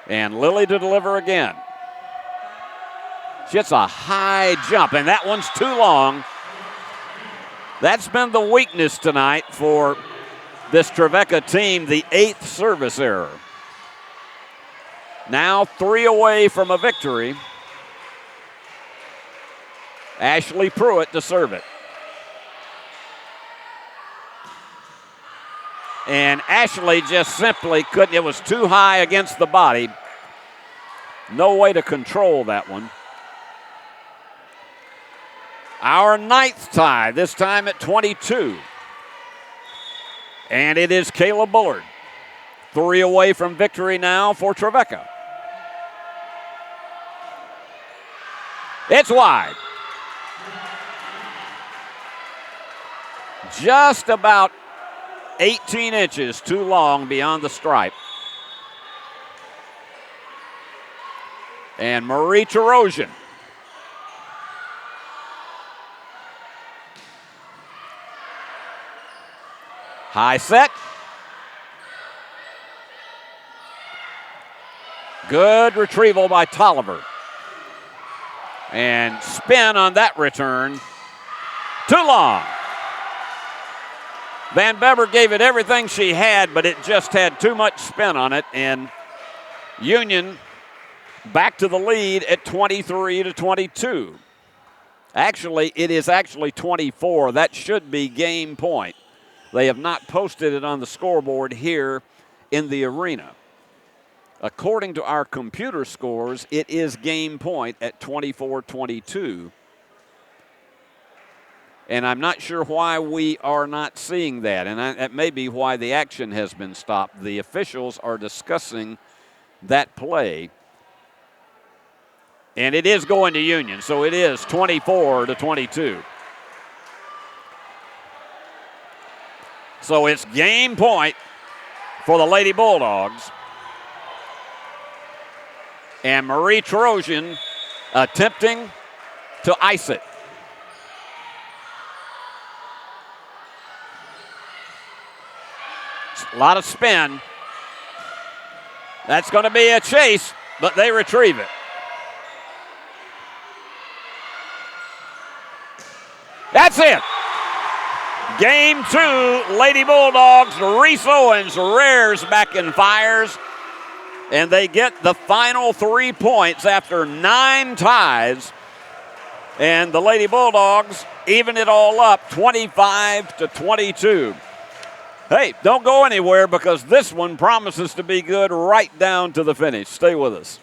And Lily to deliver again. She hits a high jump, and that one's too long. That's been the weakness tonight for this Trevecca team, the 8th service error. Now 3 away from a victory. Ashley Pruitt to serve it. And Ashley just simply couldn't. It was too high against the body. No way to control that one. Our 9th tie, this time at 22. And it is Kayla Bullard. 3 away from victory now for Trevecca. It's wide. Just about 18 inches too long beyond the stripe. And Marie Tarosian. High set. Good retrieval by Tolliver. And spin on that return. Too long. Van Beber gave it everything she had, but it just had too much spin on it. And Union back to the lead at 23-22. Actually, it is actually 24. That should be game point. They have not posted it on the scoreboard here in the arena. According to our computer scores, it is game point at 24-22. And I'm not sure why we are not seeing that. And that may be why the action has been stopped. The officials are discussing that play. And it is going to Union, so it is 24-22. So it's game point for the Lady Bulldogs. And Marie Tarosian attempting to ice it. A lot of spin. That's going to be a chase, but they retrieve it. That's it. Game 2, Lady Bulldogs. Reese Owens rears back and fires. And they get the final 3 points after 9 ties. And the Lady Bulldogs even it all up, 25-22. Hey, don't go anywhere because this one promises to be good right down to the finish. Stay with us.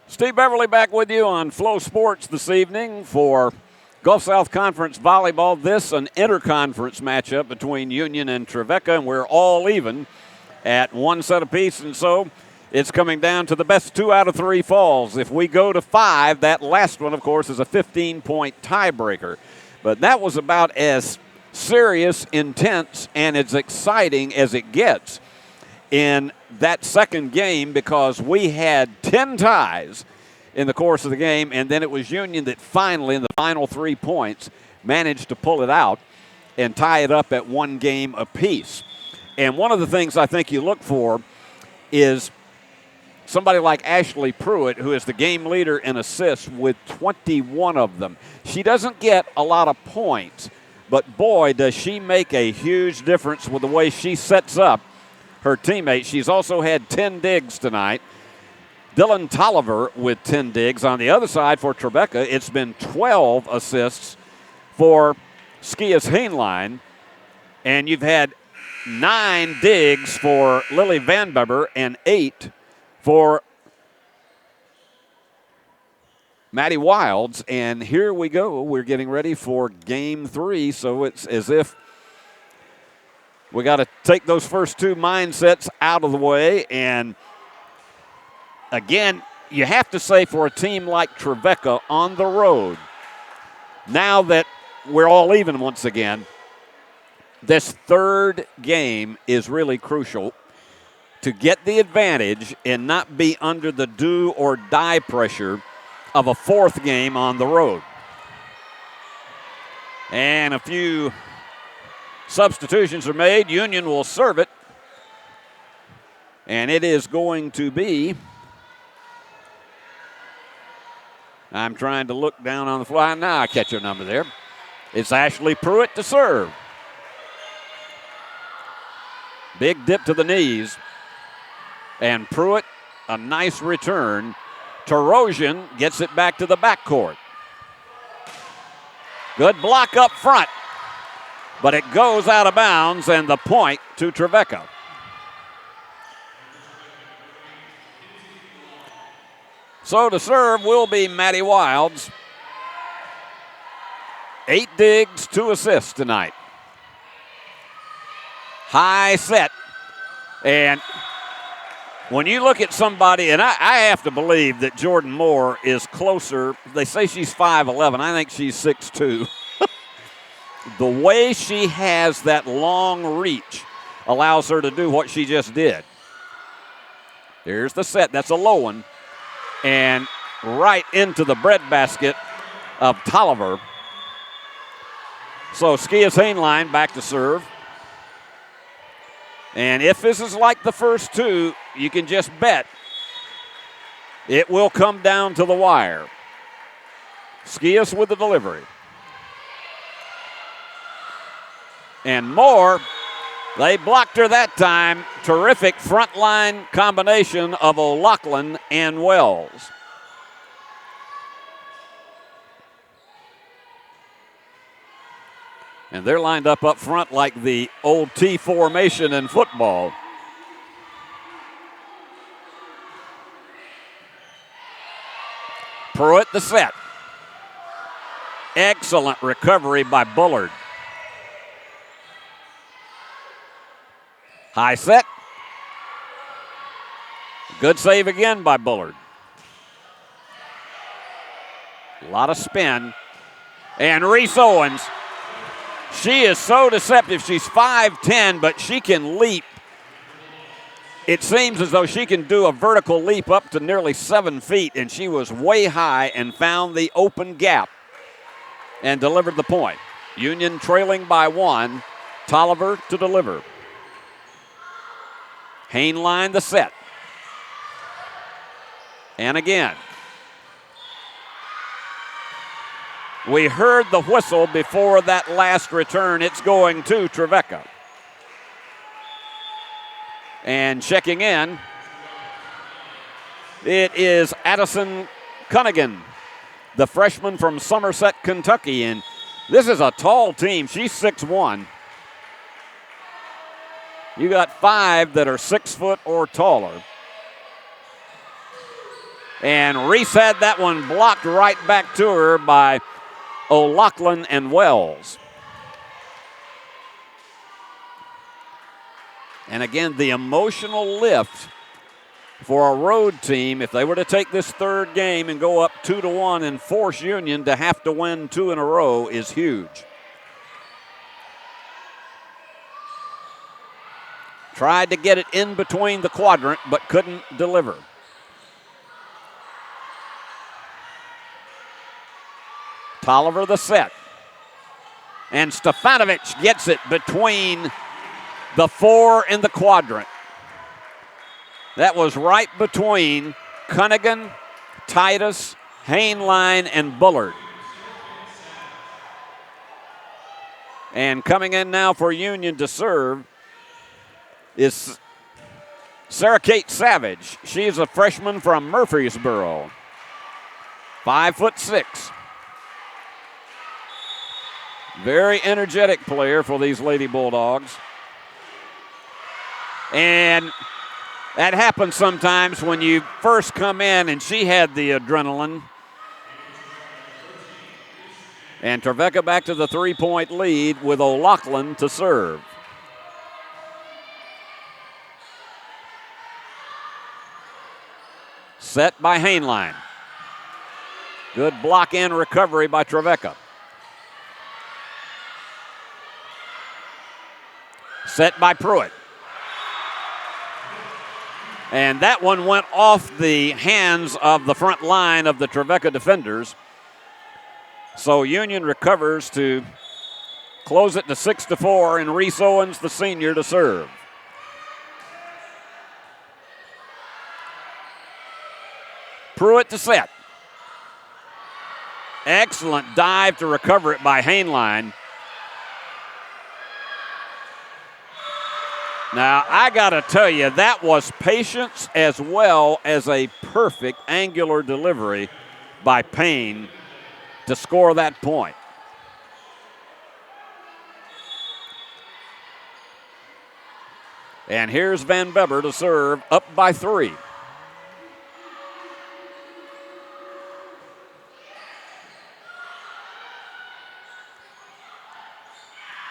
Steve Beverly back with you on Flow Sports this evening for Gulf South Conference Volleyball. This an interconference matchup between Union and Trevecca, and we're all even at one set apiece, and so it's coming down to the best 2 out of 3 falls. If we go to 5, that last one, of course, is a 15-point tiebreaker. But that was about as serious, intense, and as exciting as it gets in that second game, because we had 10 ties in the course of the game, and then it was Union that finally, in the final 3 points, managed to pull it out and tie it up at 1 game apiece. And one of the things I think you look for is somebody like Ashley Pruitt, who is the game leader in assists with 21 of them. She doesn't get a lot of points, but boy, does she make a huge difference with the way she sets up her teammates. She's also had 10 digs tonight. Dylan Tolliver with 10 digs. On the other side for Trevecca, it's been 12 assists for Skias Heinlein. And you've had 9 digs for Lily Van Beber and 8 for Maddie Wilds. And here we go. We're getting ready for game 3. So it's as if we got to take those first 2 mindsets out of the way. And again, you have to say for a team like Trevecca on the road, now that we're all even once again, this third game is really crucial to get the advantage and not be under the do or die pressure of a 4th game on the road. And a few substitutions are made. Union will serve it. And it is going to be, I'm trying to look down on the fly. Now I catch her number there. It's Ashley Pruitt to serve. Big dip to the knees. And Pruitt, a nice return. Tarosian gets it back to the backcourt. Good block up front. But it goes out of bounds, and the point to Trevecca. So to serve will be Maddie Wilds. 8 digs, 2 assists tonight. High set. And when you look at somebody, and I have to believe that Jordan Moore is closer. They say she's 5'11". I think she's 6'2". The way she has that long reach allows her to do what she just did. Here's the set. That's a low one. And right into the breadbasket of Tolliver. So Skias Heinlein back to serve. And if this is like the first 2, you can just bet it will come down to the wire. Skias with the delivery. And Moore, they blocked her that time. Terrific front line combination of O'Loughlin and Wells. And they're lined up front like the old T formation in football. Pruitt the set. Excellent recovery by Bullard. High set. Good save again by Bullard. A lot of spin. And Reese Owens. She is so deceptive. She's 5'10", but she can leap. It seems as though she can do a vertical leap up to nearly 7 feet, and she was way high and found the open gap and delivered the point. Union trailing by 1. Tolliver to deliver. Heinlein the set. And again. We heard the whistle before that last return. It's going to Trevecca. And checking in, it is Addison Cunningham, the freshman from Somerset, Kentucky. And this is a tall team. She's 6'1". You got 5 that are 6 foot or taller. And Reese had that one blocked right back to her by O'Loughlin and Wells. And again, the emotional lift for a road team, if they were to take this third game and go up 2-1 and force Union to have to win 2 in a row, is huge. Tried to get it in between the quadrant, but couldn't deliver. Tolliver the set. And Stefanovic gets it between the 4 and the quadrant. That was right between Cunningham, Titus, Hainline, and Bullard. And coming in now for Union to serve is Sarah Kate Savage. She's a freshman from Murfreesboro. 5'6". Very energetic player for these Lady Bulldogs. And that happens sometimes when you first come in, and she had the adrenaline. And Trevecca back to the 3-point lead with O'Loughlin to serve. Set by Hainline. Good block and recovery by Trevecca. Set by Pruitt. And that one went off the hands of the front line of the Trevecca defenders. So Union recovers to close it to 6-4, and Reese Owens, the senior, to serve. Pruitt to set. Excellent dive to recover it by Hainline. Now, I got to tell you, that was patience as well as a perfect angular delivery by Payne to score that point. And here's Van Beber to serve, up by 3.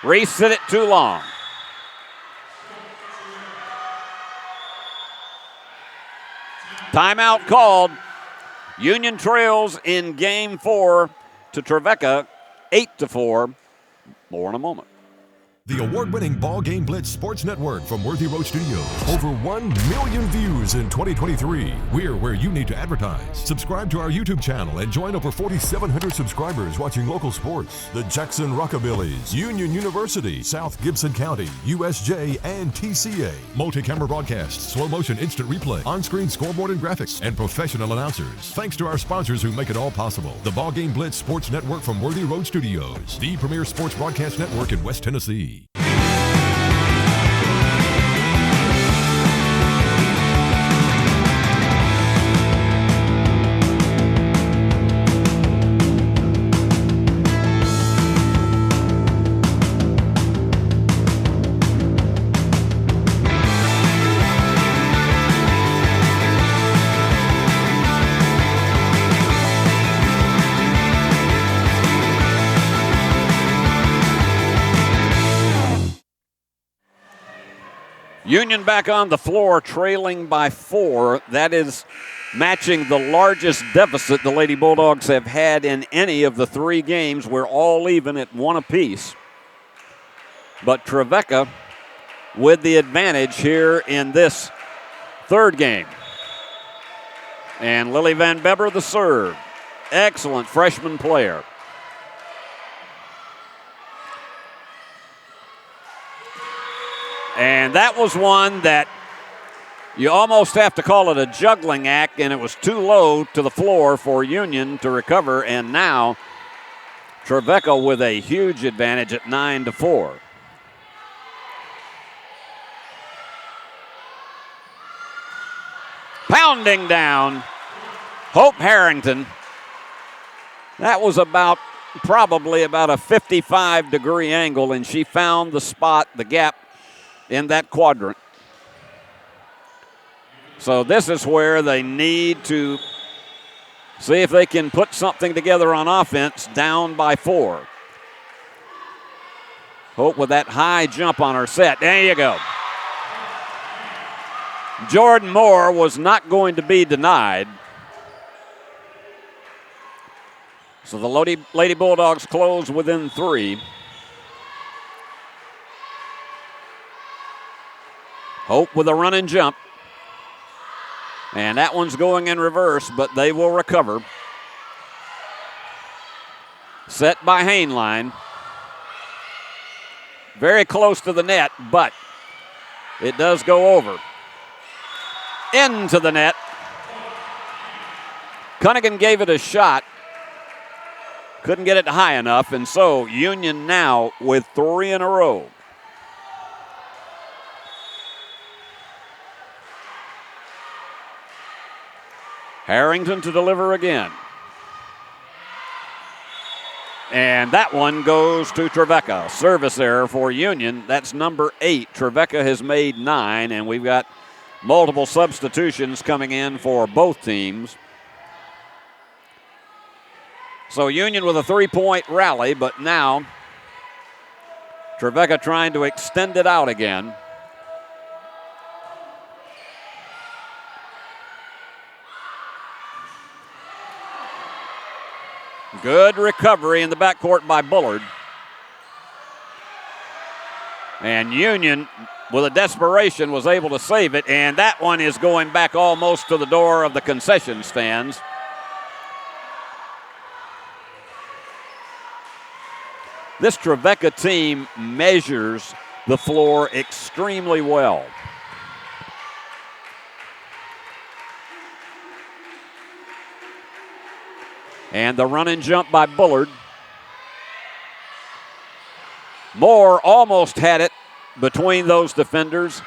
Reese hit it too long. Timeout called. Union trails in game 4 to Trevecca, 8-4. More in a moment. The award-winning BallGame Blitz Sports Network from Worthy Road Studios. Over 1 million views in 2023. We're where you need to advertise. Subscribe to our YouTube channel and join over 4,700 subscribers watching local sports. The Jackson Rockabillys, Union University, South Gibson County, USJ, and TCA. Multi-camera broadcasts, slow motion instant replay, on-screen scoreboard and graphics, and professional announcers. Thanks to our sponsors who make it all possible. The BallGame Blitz Sports Network from Worthy Road Studios. The premier sports broadcast network in West Tennessee. Union back on the floor, trailing by 4. That is matching the largest deficit the Lady Bulldogs have had in any of the 3 games. We're all even at 1 apiece. But Trevecca with the advantage here in this 3rd game. And Lily Van Beber the serve. Excellent freshman player. And that was one that you almost have to call it a juggling act, and it was too low to the floor for Union to recover, and now Trevecca with a huge advantage at 9-4. Pounding down, Hope Harrington. That was probably about a 55-degree angle, and she found the spot, the gap, in that quadrant. So this is where they need to See if they can put something together on offense, down by 4. Hope with that high jump on her set. There you go. Jordan Moore was not going to be denied. So the Lady Bulldogs close within 3. Hope with a run and jump. And that one's going in reverse, but they will recover. Set by Hainline. Very close to the net, but it does go over. Into the net. Cunningham gave it a shot. Couldn't get it high enough, and so Union now with 3 in a row. Harrington to deliver again. And that one goes to Trevecca. Service error for Union. That's number 8. Trevecca has made 9, and we've got multiple substitutions coming in for both teams. So Union with a 3-point rally, but now Trevecca trying to extend it out again. Good recovery in the backcourt by Bullard. And Union, with a desperation, was able to save it, and that one is going back almost to the door of the concession stands. This Trevecca team measures the floor extremely well. And the run and jump by Bullard. Moore almost had it between those defenders.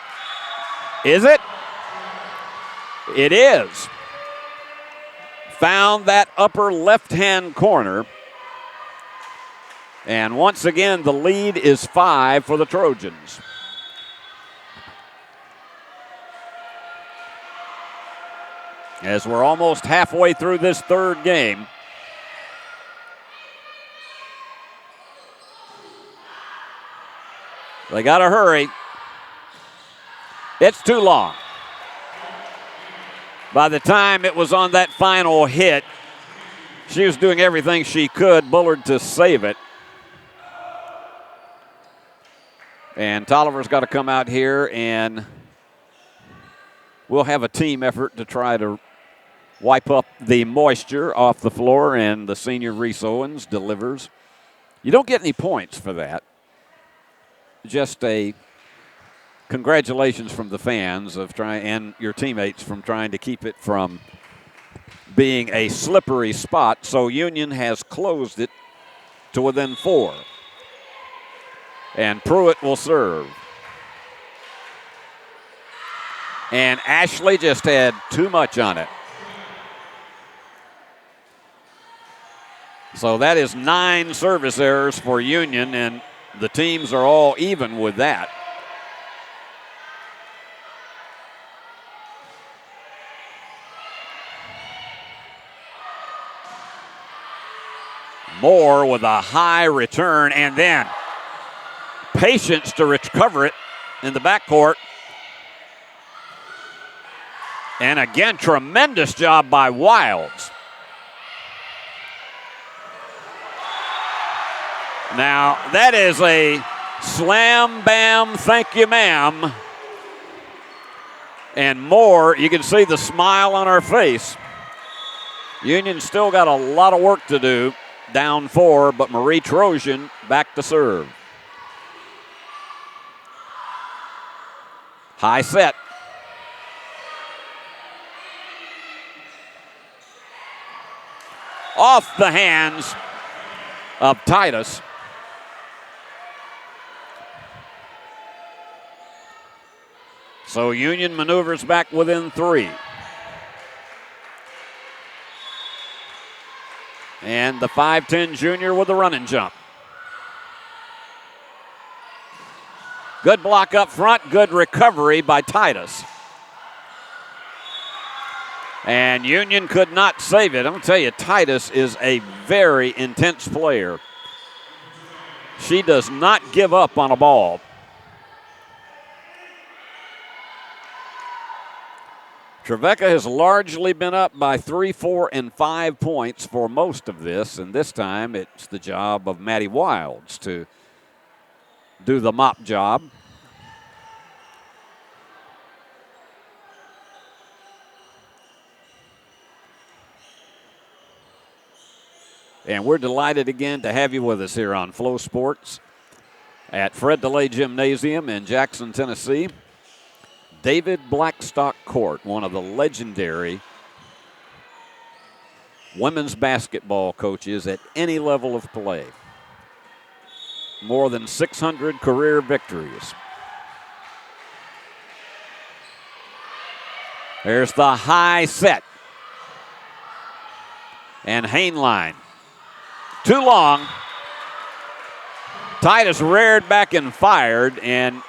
Is it? It is. Found that upper left-hand corner. And once again, the lead is 5 for the Trojans. As we're almost halfway through this third game. They got to hurry. It's too long. By the time it was on that final hit, she was doing everything she could, Bullard, to save it. And Tolliver's got to come out here, and we'll have a team effort to try to wipe up the moisture off the floor, and the senior Reese Owens delivers. You don't get any points for that. Just a congratulations from the fans of trying, and your teammates from trying to keep it from being a slippery spot. So Union has closed it to within 4. And Pruitt will serve. And Ashley just had too much on it. So that is 9 service errors for Union, and the teams are all even with that. Moore with a high return, and then patience to recover it in the backcourt. And again, tremendous job by Wilds. Now, that is a slam, bam, thank you, ma'am. And Moore, you can see the smile on her face. Union still got a lot of work to do, down 4, but Marie Trojan back to serve. High set. Off the hands of Titus. So Union maneuvers back within 3. And the 5'10 junior with the run and jump. Good block up front, good recovery by Titus. And Union could not save it. I'm going to tell you, Titus is a very intense player. She does not give up on a ball. Trevecca has largely been up by 3, 4, and 5 points for most of this, and this time it's the job of Maddie Wilds to do the mop job. And we're delighted again to have you with us here on Flow Sports at Fred DeLay Gymnasium in Jackson, Tennessee. David Blackstock Court, one of the legendary women's basketball coaches at any level of play. More than 600 career victories. There's the high set. And Hainline. Too long. Titus reared back and fired, and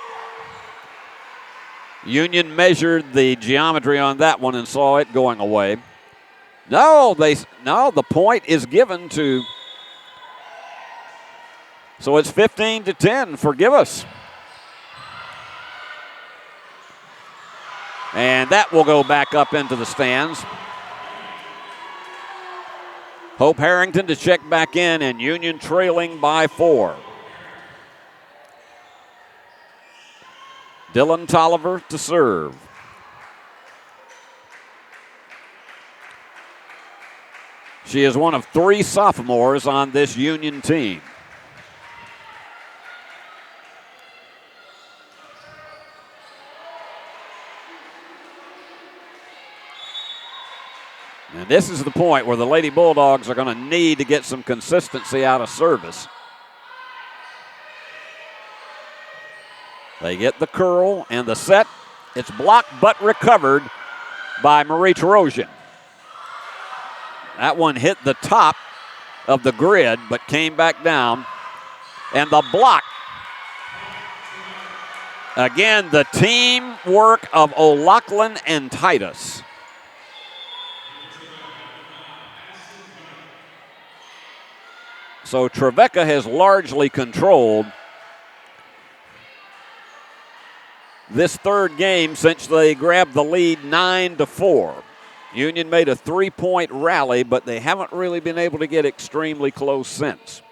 Union measured the geometry on that one and saw it going away. No, the point is given to. So it's 15-10. Forgive us. And that will go back up into the stands. Hope Harrington to check back in, and Union trailing by 4. Dylan Tolliver to serve. She is one of 3 sophomores on this Union team. And this is the point where the Lady Bulldogs are going to need to get some consistency out of service. They get the curl and the set. It's blocked but recovered by Marie Tarosian. That one hit the top of the grid but came back down. And the block. Again, the teamwork of O'Loughlin and Titus. So Trevecca has largely controlled this third game since they grabbed the lead 9-4. Union made a 3-point rally, but they haven't really been able to get extremely close since.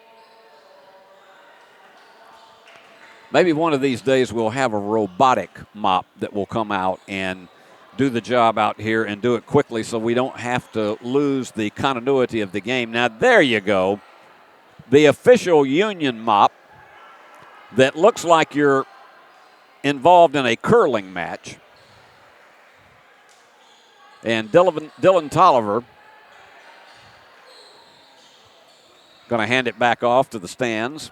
Maybe one of these days we'll have a robotic mop that will come out and do the job out here and do it quickly so we don't have to lose the continuity of the game. Now, there you go. The official Union mop that looks like you're involved in a curling match. And Dylan Tolliver going to hand it back off to the stands.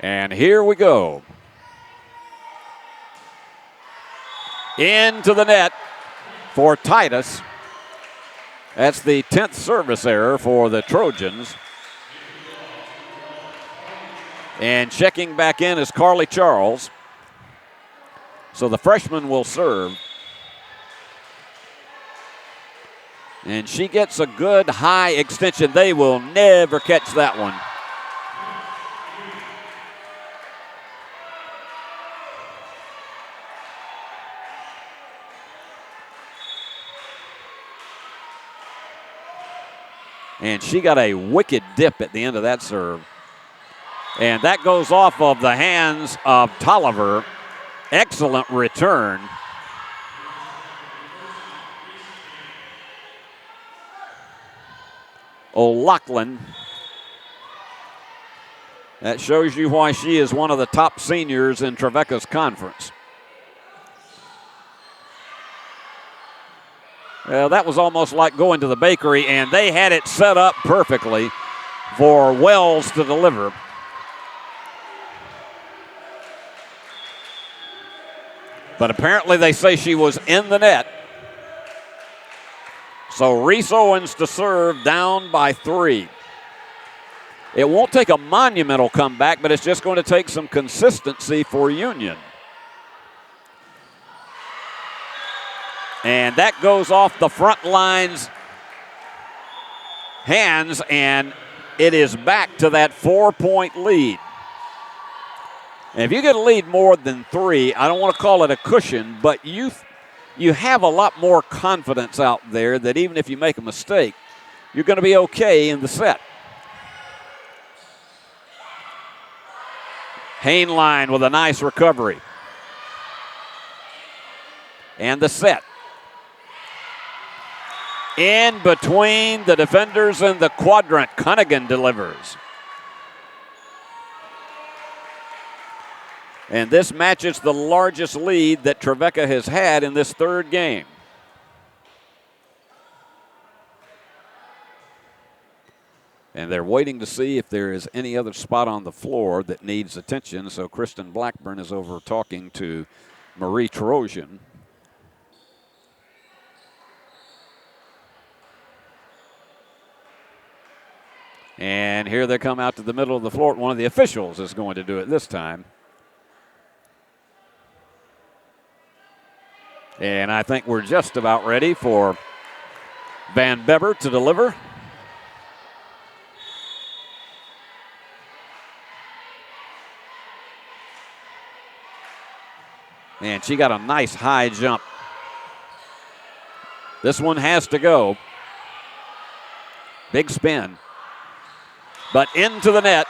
And here we go. Into the net for Titus. That's the 10th service error for the Trojans. And checking back in is Carly Charles. So the freshman will serve. And she gets a good high extension. They will never catch that one. And she got a wicked dip at the end of that serve. And that goes off of the hands of Tolliver. Excellent return. O'Loughlin. That shows you why she is one of the top seniors in Trevecca's conference. Well, that was almost like going to the bakery, and they had it set up perfectly for Wells to deliver. But apparently they say she was in the net. So Reese Owens to serve, down by 3. It won't take a monumental comeback, but it's just going to take some consistency for Union. And that goes off the front line's hands, and it is back to that 4-point lead. And if you get a lead more than 3, I don't want to call it a cushion, but you have a lot more confidence out there that even if you make a mistake, you're going to be okay in the set. Hainline with a nice recovery. And the set. In between the defenders and the quadrant, Cunningham delivers. And this matches the largest lead that Trevecca has had in this third game. And they're waiting to see if there is any other spot on the floor that needs attention. So Kristen Blackburn is over talking to Marie Trojan. And here they come out to the middle of the floor. One of the officials is going to do it this time. And I think we're just about ready for Van Beber to deliver. And she got a nice high jump. This one has to go. Big spin. But into the net.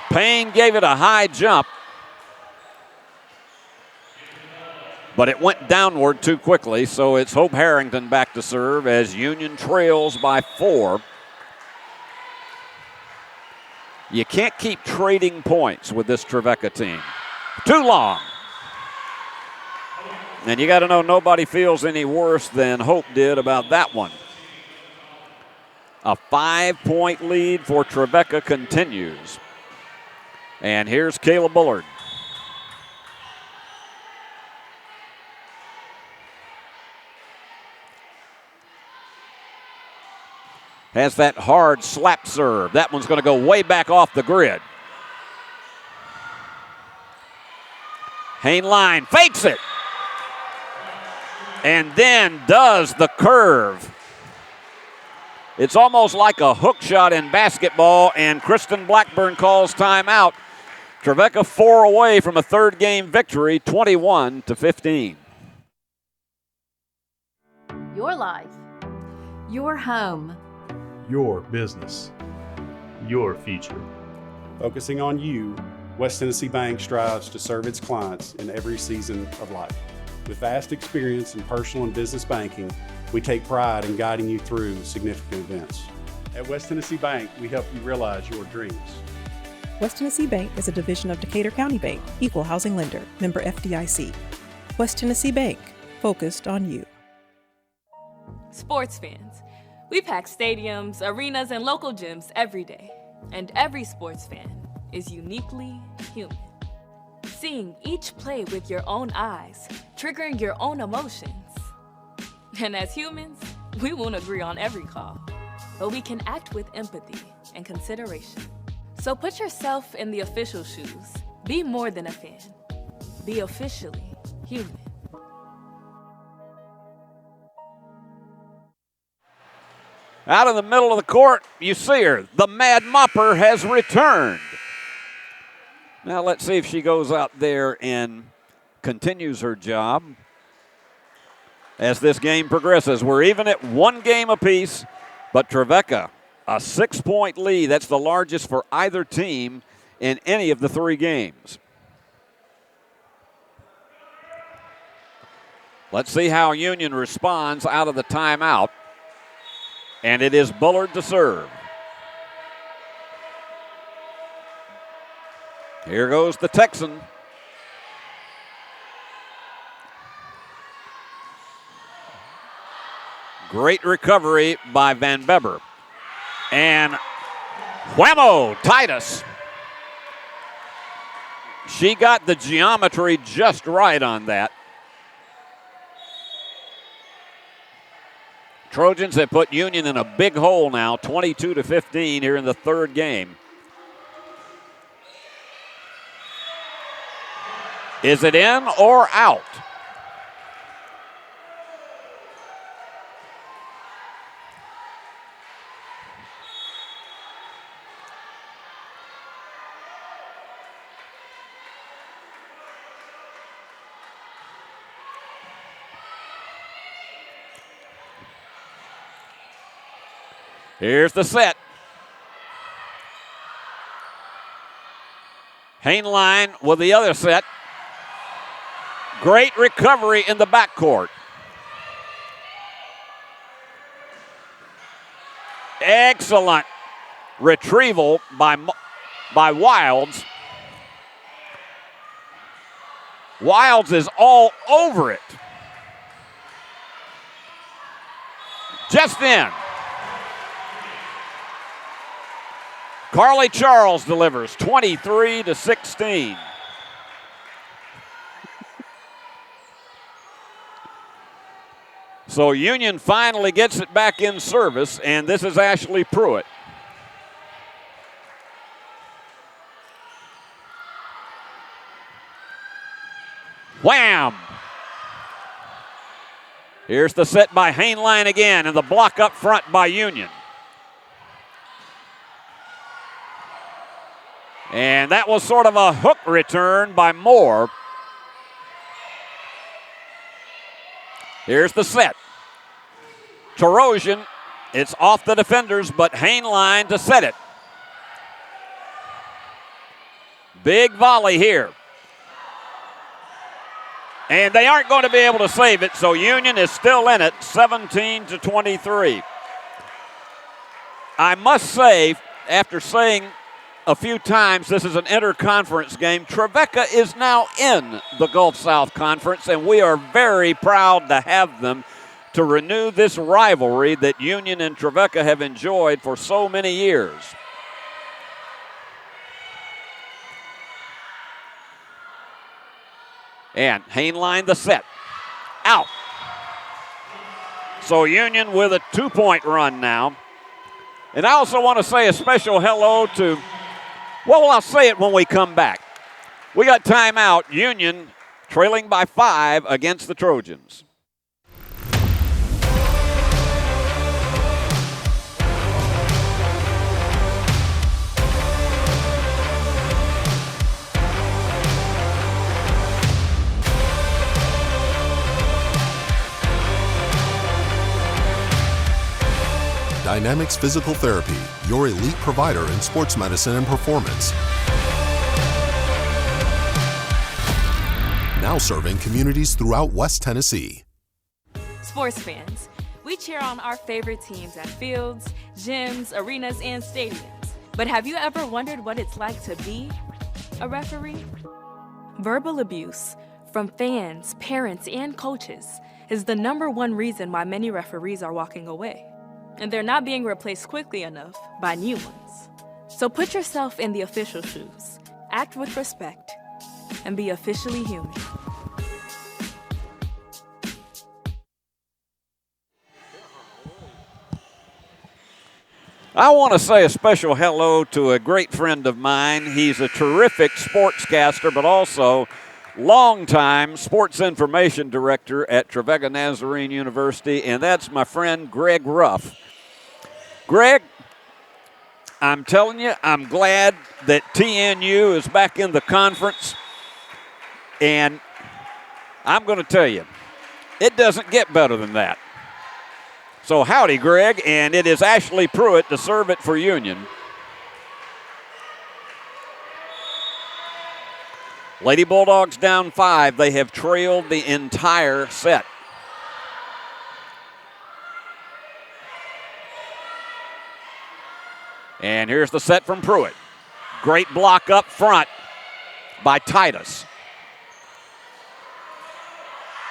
Payne gave it a high jump. But it went downward too quickly, so it's Hope Harrington back to serve as Union trails by 4. You can't keep trading points with this Trevecca team. Too long. And you got to know nobody feels any worse than Hope did about that one. A 5-point lead for Trevecca continues. And here's Kayla Bullard. Has that hard slap serve. That one's going to go way back off the grid. Hainline fakes it. And then does the curve. It's almost like a hook shot in basketball, and Kristen Blackburn calls timeout. Trevecca 4 away from a third game victory, 21-15. Your life. Your home. Your business. Your future. Focusing on you, West Tennessee Bank strives to serve its clients in every season of life. With vast experience in personal and business banking, we take pride in guiding you through significant events. At West Tennessee Bank, we help you realize your dreams. West Tennessee Bank is a division of Decatur County Bank, equal housing lender, member FDIC. West Tennessee Bank, focused on you. Sports fans, we pack stadiums, arenas, and local gyms every day. And every sports fan is uniquely human. Seeing each play with your own eyes, triggering your own emotions. And as humans, we won't agree on every call, but we can act with empathy and consideration. So put yourself in the official shoes. Be more than a fan. Be officially human. Out in the middle of the court, you see her. The Mad Mopper has returned. Now let's see if she goes out there and continues her job as this game progresses. We're even at 1 game apiece, but Trevecca, a 6-point lead. That's the largest for either team in any of the 3 games. Let's see how Union responds out of the timeout. And it is Bullard to serve. Here goes the Texan. Great recovery by Van Beber. And whammo, Titus. She got the geometry just right on that. Trojans have put Union in a big hole now, 22-15 here in the third game. Is it in or out? Here's the set. Hainline with the other set. Great recovery in the backcourt. Excellent retrieval by Wilds. Wilds is all over it. Just in. Carly Charles delivers 23-16. So Union finally gets it back in service, and this is Ashley Pruitt. Wham! Here's the set by Hainline again, and the block up front by Union. And that was sort of a hook return by Moore. Here's the set. Tarosian, it's off the defenders, but Hainline to set it. Big volley here. And they aren't going to be able to save it, so Union is still in it, 17-23. I must say, after saying a few times this is an interconference game, Trevecca is now in the Gulf South Conference, and we are very proud to have them to renew this rivalry that Union and Trevecca have enjoyed for so many years. And Hainline the set. Out. So Union with a 2-point run now. And I also want to say a special hello to, well, I'll say it when we come back. We got timeout. Union trailing by 5 against the Trojans. Dynamics Physical Therapy, your elite provider in sports medicine and performance. Now serving communities throughout West Tennessee. Sports fans, we cheer on our favorite teams at fields, gyms, arenas, and stadiums. But have you ever wondered what it's like to be a referee? Verbal abuse from fans, parents, and coaches is the #1 reason why many referees are walking away. And they're not being replaced quickly enough by new ones. So put yourself in the official shoes, act with respect, and be officially human. I want to say a special hello to a great friend of mine. He's a terrific sportscaster, but also longtime sports information director at Trevecca Nazarene University, and that's my friend Greg Ruff. Greg, I'm telling you, I'm glad that TNU is back in the conference, and I'm going to tell you, it doesn't get better than that. So howdy, Greg, and it is Ashley Pruitt to serve it for Union. Lady Bulldogs down 5. They have trailed the entire set. And here's the set from Pruitt. Great block up front by Titus.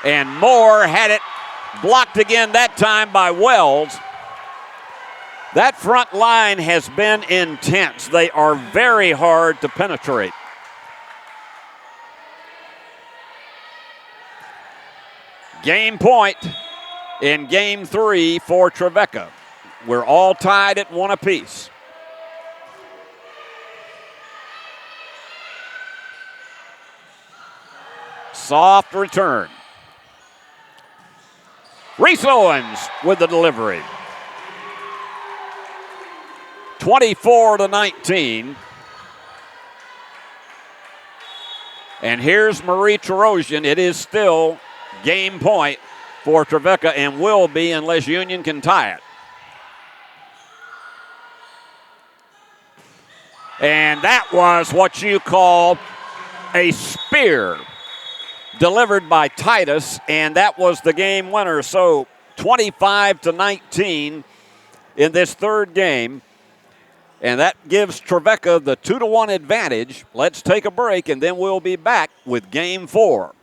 And Moore had it blocked again, that time by Wells. That front line has been intense. They are very hard to penetrate. Game point, in game 3 for Trevecca. We're all tied at 1 apiece. Soft return. Reese Owens with the delivery. 24-19. And here's Marie Terosian. It is still game point for Trevecca and will be unless Union can tie it. And that was what you call a spear delivered by Titus, and that was the game winner. So 25-19 in this third game. And that gives Trevecca the 2-1 advantage. Let's take a break, and then we'll be back with game 4.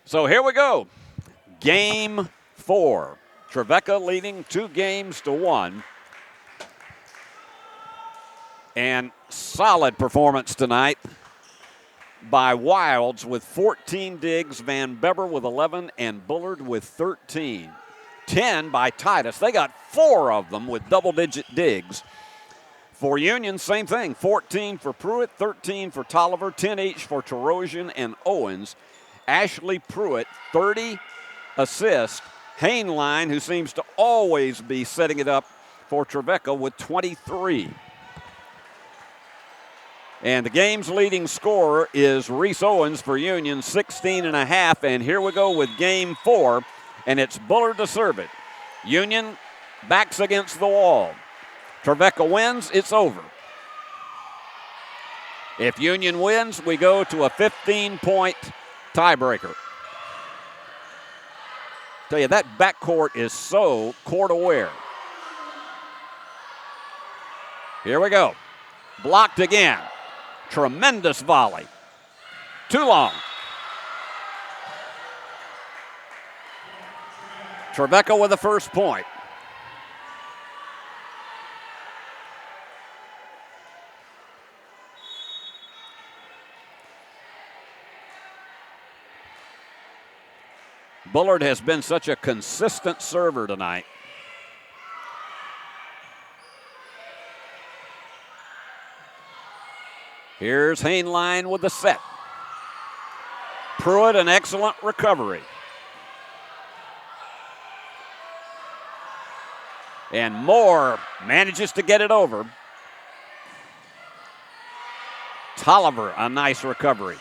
So here we go. Game 4. Trevecca leading 2-1. And solid performance tonight by Wilds with 14 digs, Van Bever with 11, and Bullard with 13. 10 by Titus. They got 4 of them with double-digit digs. For Union, same thing. 14 for Pruitt, 13 for Tolliver, 10 each for Terosian and Owens. Ashley Pruitt, 30 assists. Hainline, who seems to always be setting it up for Trevecca, with 23. And the game's leading scorer is Reese Owens for Union, 16 and a half. And here we go with game 4, and it's Bullard to serve it. Union backs against the wall. Trevecca wins, it's over. If Union wins, we go to a 15-point tiebreaker. Tell you, that backcourt is so court aware. Here we go. Blocked again. Tremendous volley. Too long. Trevecca with the first point. Bullard has been such a consistent server tonight. Here's Hainline with the set. Pruitt, an excellent recovery. And Moore manages to get it over. Tolliver, a nice recovery.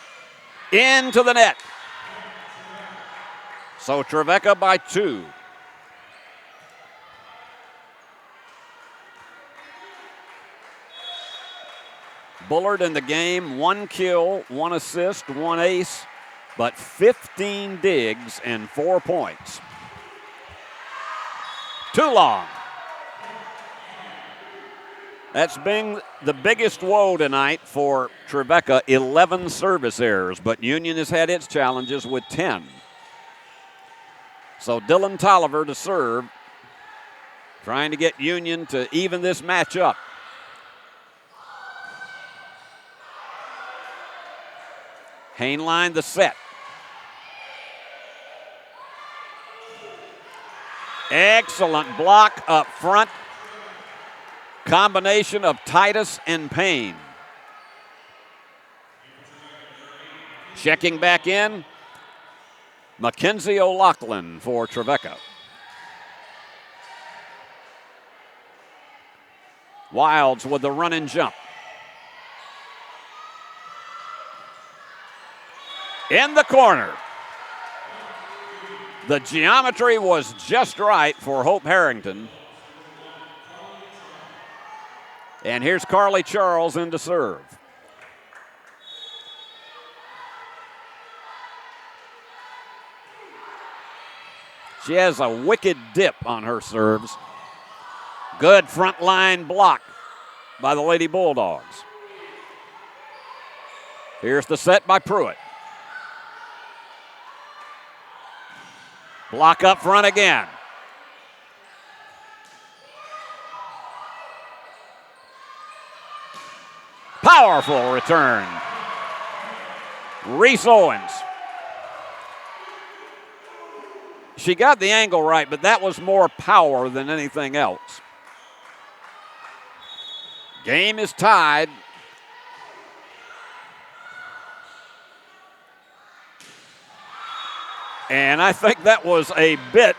Into the net. So Trevecca by 2. Bullard in the game, 1 kill, 1 assist, 1 ace, but 15 digs and 4 points. Too long. That's been the biggest woe tonight for Trevecca, 11 service errors, but Union has had its challenges with 10. So Dylan Tolliver to serve, trying to get Union to even this match up. Hainline the set. Excellent block up front. Combination of Titus and Payne. Checking back in, Mackenzie O'Loughlin for Trevecca. Wilds with the run and jump. In the corner. The geometry was just right for Hope Harrington. And here's Carly Charles in to serve. She has a wicked dip on her serves. Good front line block by the Lady Bulldogs. Here's the set by Pruitt. Block up front again. Powerful return. Reese Owens. She got the angle right, but that was more power than anything else. Game is tied. And I think that was a bit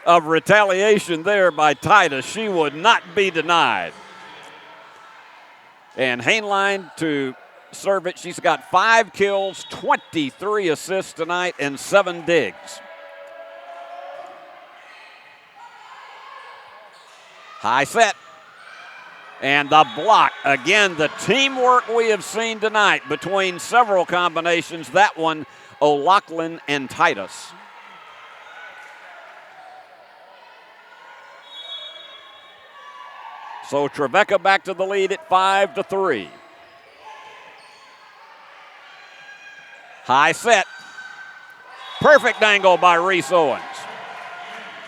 of retaliation there by Titus. She would not be denied. And Hainline to serve it. She's got 5 kills, 23 assists tonight, and 7 digs. High set. And the block. Again, the teamwork we have seen tonight between several combinations. That one, O'Loughlin and Titus. So Trevecca back to the lead at 5-3. High set. Perfect angle by Reese Owens.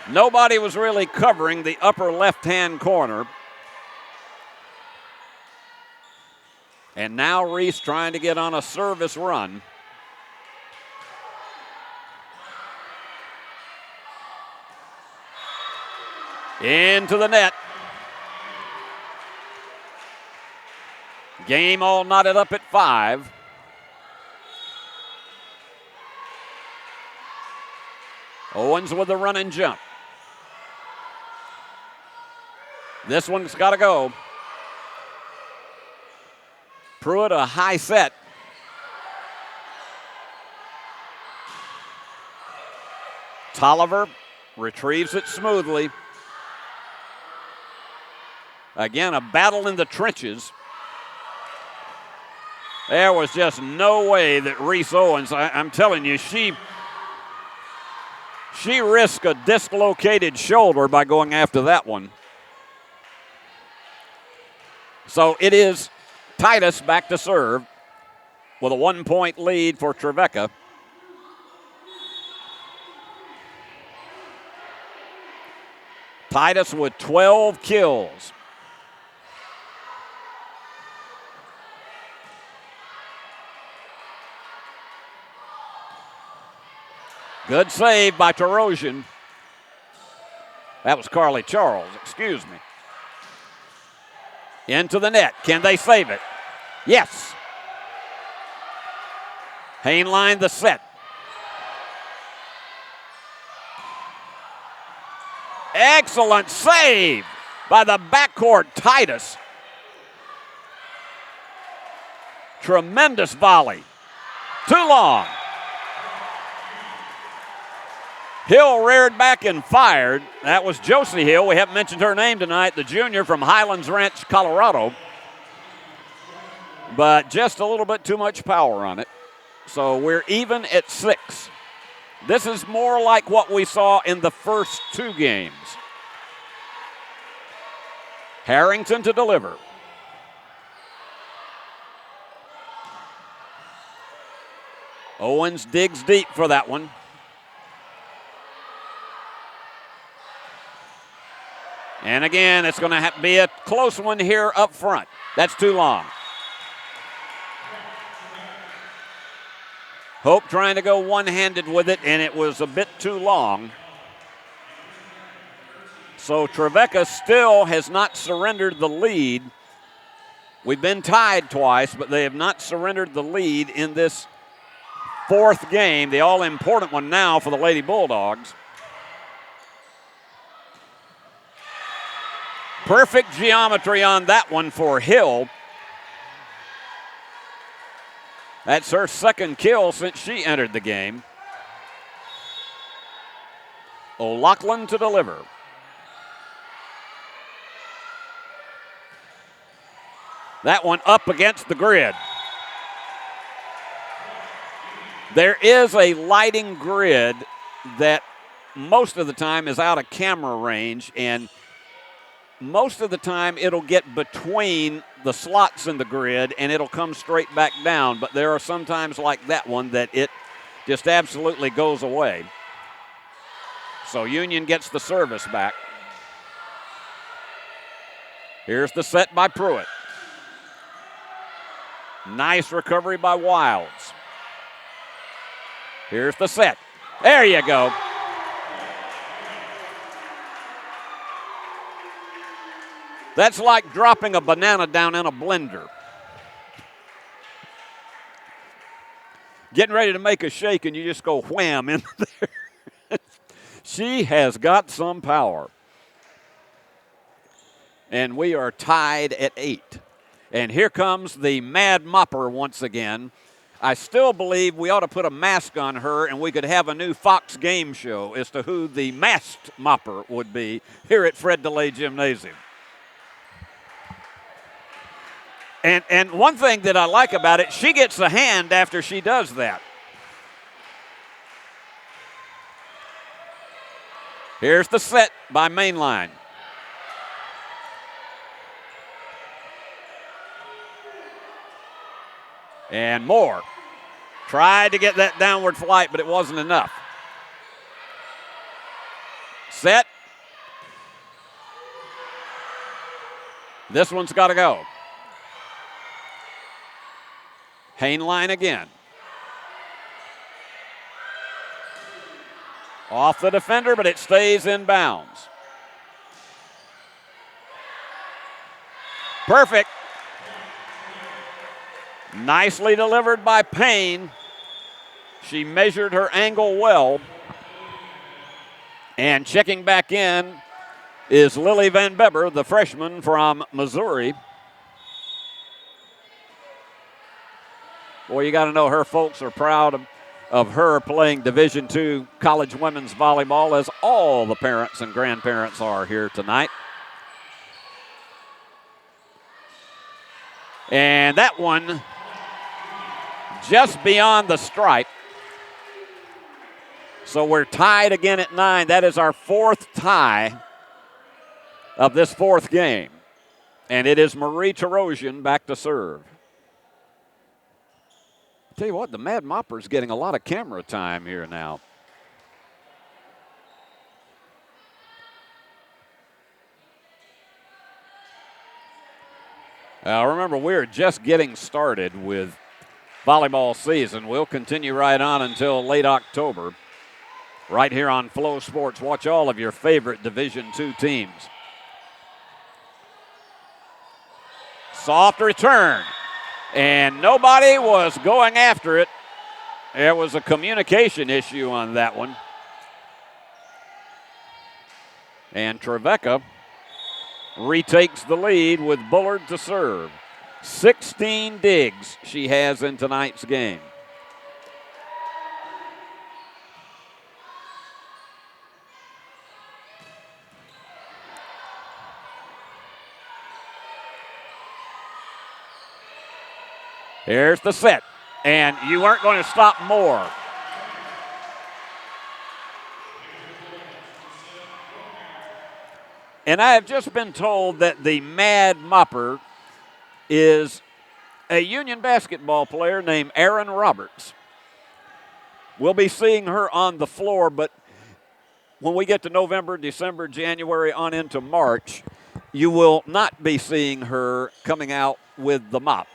Nobody was really covering the upper left-hand corner. And now Reese trying to get on a service run. Into the net. Game all knotted up at 5. Owens with the run and jump. This one's got to go. Pruitt a high set. Tolliver retrieves it smoothly. Again, a battle in the trenches. There was just no way that Reese Owens, I'm telling you, she risked a dislocated shoulder by going after that one. So it is Titus back to serve with a 1-point lead for Trevecca. Titus with 12 kills. Good save by Terosian. That was Carly Charles, excuse me. Into the net. Can they save it? Yes. Hainline the set. Excellent save by the backcourt Titus. Tremendous volley. Too long. Hill reared back and fired. That was Josie Hill. We haven't mentioned her name tonight, the junior from Highlands Ranch, Colorado. But just a little bit too much power on it. So we're even at 6. This is more like what we saw in the first 2 games. Harrington to deliver. Owens digs deep for that one. And again, it's going to be a close one here up front. That's too long. Hope trying to go one-handed with it, and it was a bit too long. So Trevecca still has not surrendered the lead. We've been tied twice, but they have not surrendered the lead in this 4th game, the all-important one now for the Lady Bulldogs. Perfect geometry on that one for Hill. That's her 2nd kill since she entered the game. O'Loughlin to deliver. That one up against the grid. There is a lighting grid that most of the time is out of camera range, and most of the time it'll get between the slots in the grid and it'll come straight back down. But there are some times like that one that it just absolutely goes away. So Union gets the service back. Here's the set by Pruitt. Nice recovery by Wilds. Here's the set. There you go. That's like dropping a banana down in a blender. Getting ready to make a shake and you just go wham in there. She has got some power. And we are tied at 8. And here comes the Mad Mopper once again. I still believe we ought to put a mask on her and we could have a new Fox game show as to who the masked Mopper would be here at Fred DeLay Gymnasium. And one thing that I like about it, she gets a hand after she does that. Here's the set by Mainline. And Moore tried to get that downward flight, but it wasn't enough. Set. This one's got to go. Hainline again. Off the defender, but it stays in bounds. Perfect. Nicely delivered by Payne. She measured her angle well. And checking back in is Lily Van Beber, the freshman from Missouri. Boy, you got to know her folks are proud of her playing Division II college women's volleyball, as all the parents and grandparents are here tonight. And that one just beyond the stripe. So we're tied again at 9. That is our 4th tie of this 4th game. And it is Marie Terosian back to serve. Tell you what, the Mad Mopper's getting a lot of camera time here now. Remember, we're just getting started with volleyball season. We'll continue right on until late October. right here on Flow Sports. Watch all of your favorite Division II teams. Soft return, and nobody was going after it. There was a communication issue on that one. And Trevecca retakes the lead with Bullard to serve. 16 digs she has in tonight's game. Here's the set, and you weren't going to stop more. And I have just been told that the Mad Mopper is a Union basketball player named Erin Roberts. We'll be seeing her on the floor, but when we get to November, December, January, on into March, you will not be seeing her coming out with the mop.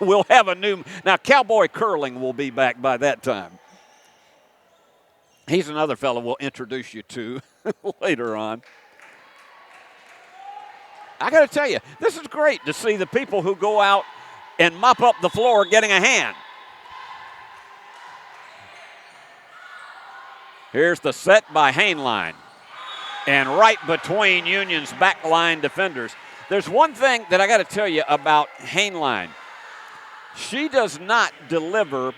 We'll have a new, now Cowboy Curling will be back by that time. He's another fellow we'll introduce you to later on. I got to tell you, this is great to see the people who go out and mop up the floor getting a hand. Here's the set by Hainline. And right between Union's backline defenders. There's one thing that I got to tell you about Hainline. She does not deliver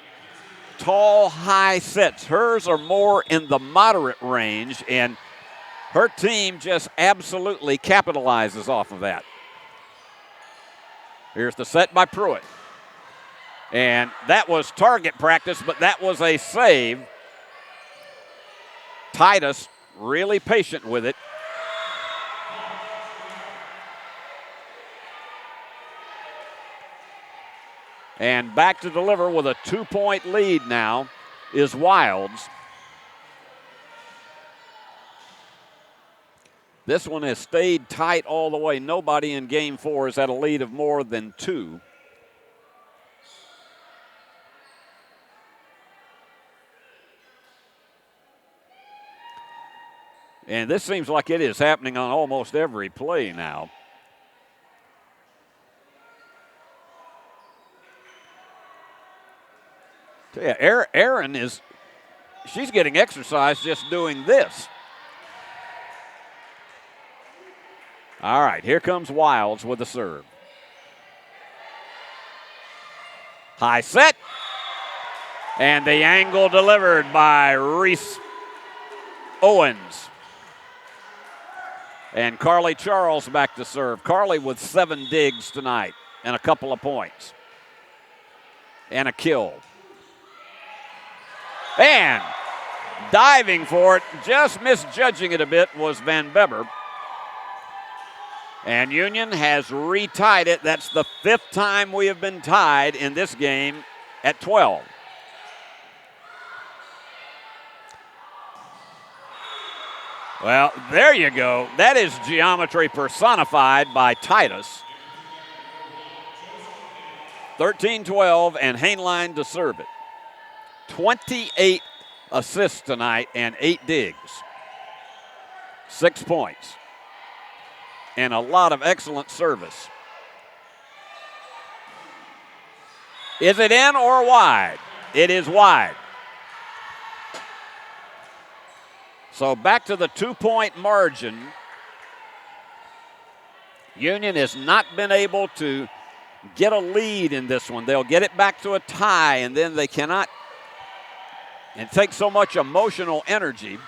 tall, high sets. Hers are more in the moderate range, and her team just absolutely capitalizes off of that. Here's the set by Pruitt. And that was target practice, but that was a save. Titus really patient with it. And back to deliver with a 2-point lead now is Wilds. This one has stayed tight all the way. Nobody in Game 4 has had a lead of more than 2. And this seems like it is happening on almost every play now. Yeah, Erin she's getting exercise just doing this. All right, here comes Wilds with the serve. High set. And the angle delivered by Reese Owens. And Carly Charles back to serve. Carly with 7 digs tonight and a couple of points. And a kill. And diving for it, just misjudging it a bit, was Van Beber. And Union has retied it. That's the 5th time we have been tied in this game at 12. Well, there you go. That is geometry personified by Titus. 13-12, and Hainline to serve it. 28 assists tonight and 8 digs. 6 points. And a lot of excellent service. Is it in or wide? It is wide. So back to the 2-point margin. Union has not been able to get a lead in this one. They'll get it back to a tie, and then they cannot. It takes so much emotional energy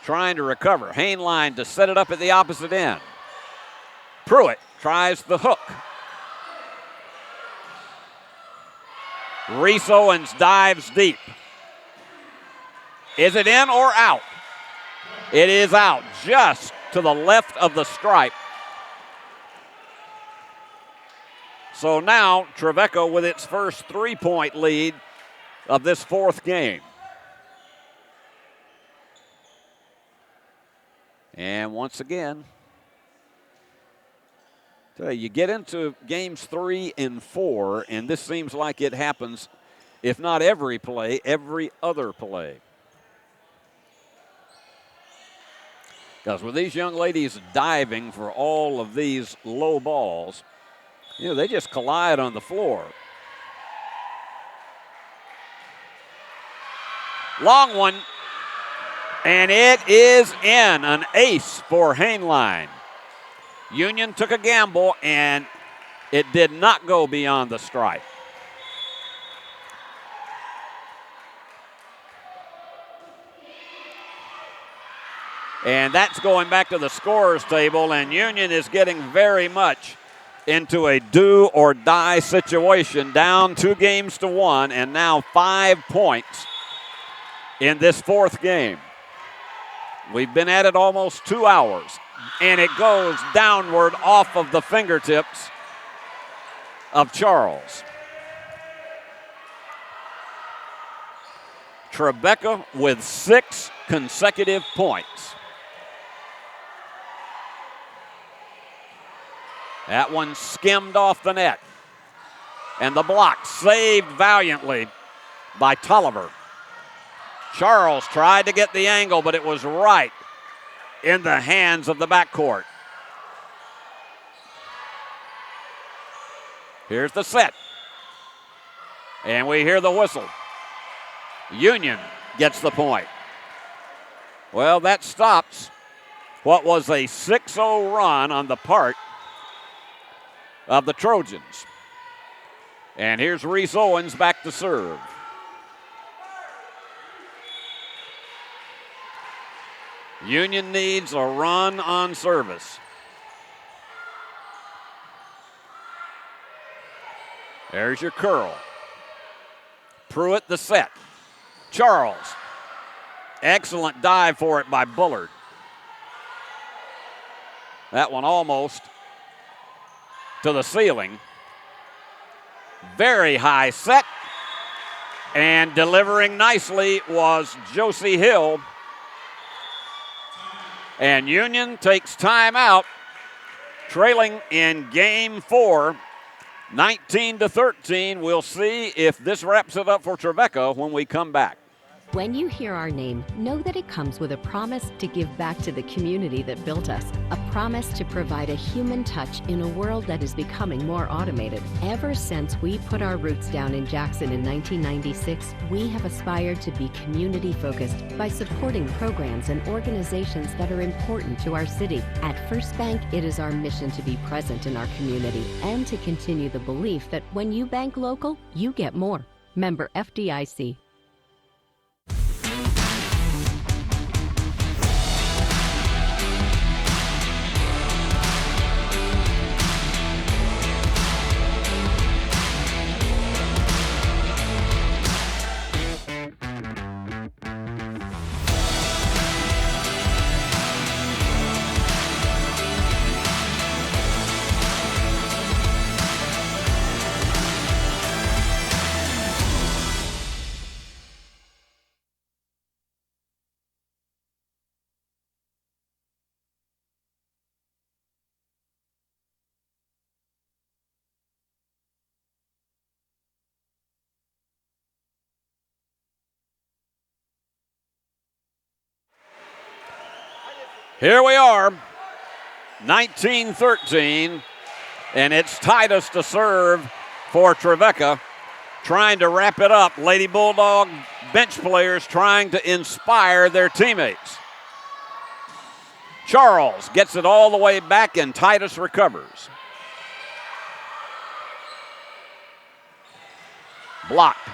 trying to recover. Hainline to set it up at the opposite end. Pruitt tries the hook. Reese Owens dives deep. Is it in or out? It is out, just to the left of the stripe. So now Trevecca with its first 3-point lead of this 4th game. And once again, you get into games 3 and 4, and this seems like it happens, if not every play, every other play. Because with these young ladies diving for all of these low balls, they just collide on the floor. Long one, and it is in, an ace for Hainline. Union took a gamble, and it did not go beyond the stripe. And that's going back to the scorer's table, and Union is getting very much into a do-or-die situation, down 2-1, and now 5 points in this fourth game. We've been at it almost 2 hours, and it goes downward off of the fingertips of Charles. Trevecca with 6 consecutive points. That one skimmed off the net. And the block saved valiantly by Tolliver. Charles tried to get the angle, but it was right in the hands of the backcourt. Here's the set. And we hear the whistle. Union gets the point. Well, that stops what was a 6-0 run on the part of the Trojans. And here's Reese Owens back to serve. Union needs a run on service. There's your curl. Pruitt the set. Charles. Excellent dive for it by Bullard. That one almost to the ceiling. Very high set. And delivering nicely was Josie Hill. And Union takes time out, trailing in game 4, 19-13. We'll see if this wraps it up for Trevecca when we come back. When you hear our name, know that it comes with a promise to give back to the community that built us, a promise to provide a human touch in a world that is becoming more automated. Ever since we put our roots down in Jackson in 1996, we have aspired to be community-focused by supporting programs and organizations that are important to our city. At First Bank, it is our mission to be present in our community and to continue the belief that when you bank local, you get more. Member FDIC. Here we are, 19-13, and it's Titus to serve for Trevecca, trying to wrap it up. Lady Bulldog bench players trying to inspire their teammates. Charles gets it all the way back, and Titus recovers. Blocked.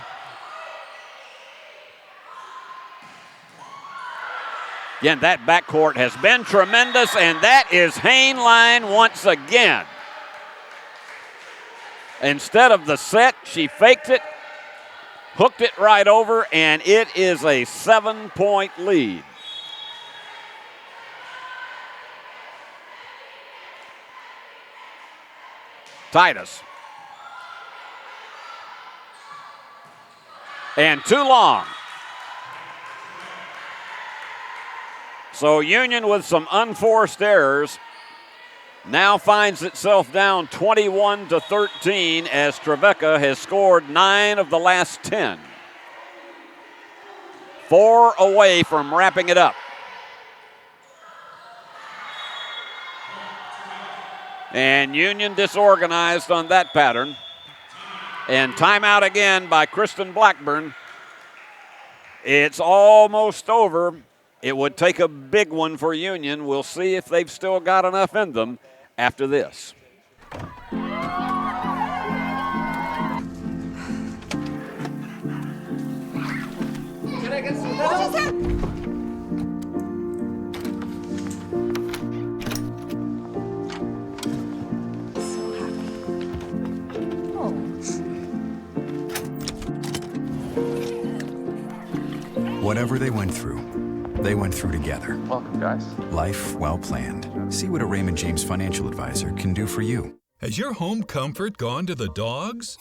Again, that backcourt has been tremendous, and that is Hainline once again. Instead of the set, she faked it, hooked it right over, and it is a 7-point lead. Titus. And too long. So Union, with some unforced errors, now finds itself down 21-13 as Trevecca has scored 9 of the last 10. 4 away from wrapping it up. And Union disorganized on that pattern. And timeout again by Kristen Blackburn. It's almost over. It would take a big one for Union. We'll see if they've still got enough in them after this. Whatever they went through together. Welcome, guys. Life well planned. See what a Raymond James financial advisor can do for you. Has your home comfort gone to the dogs?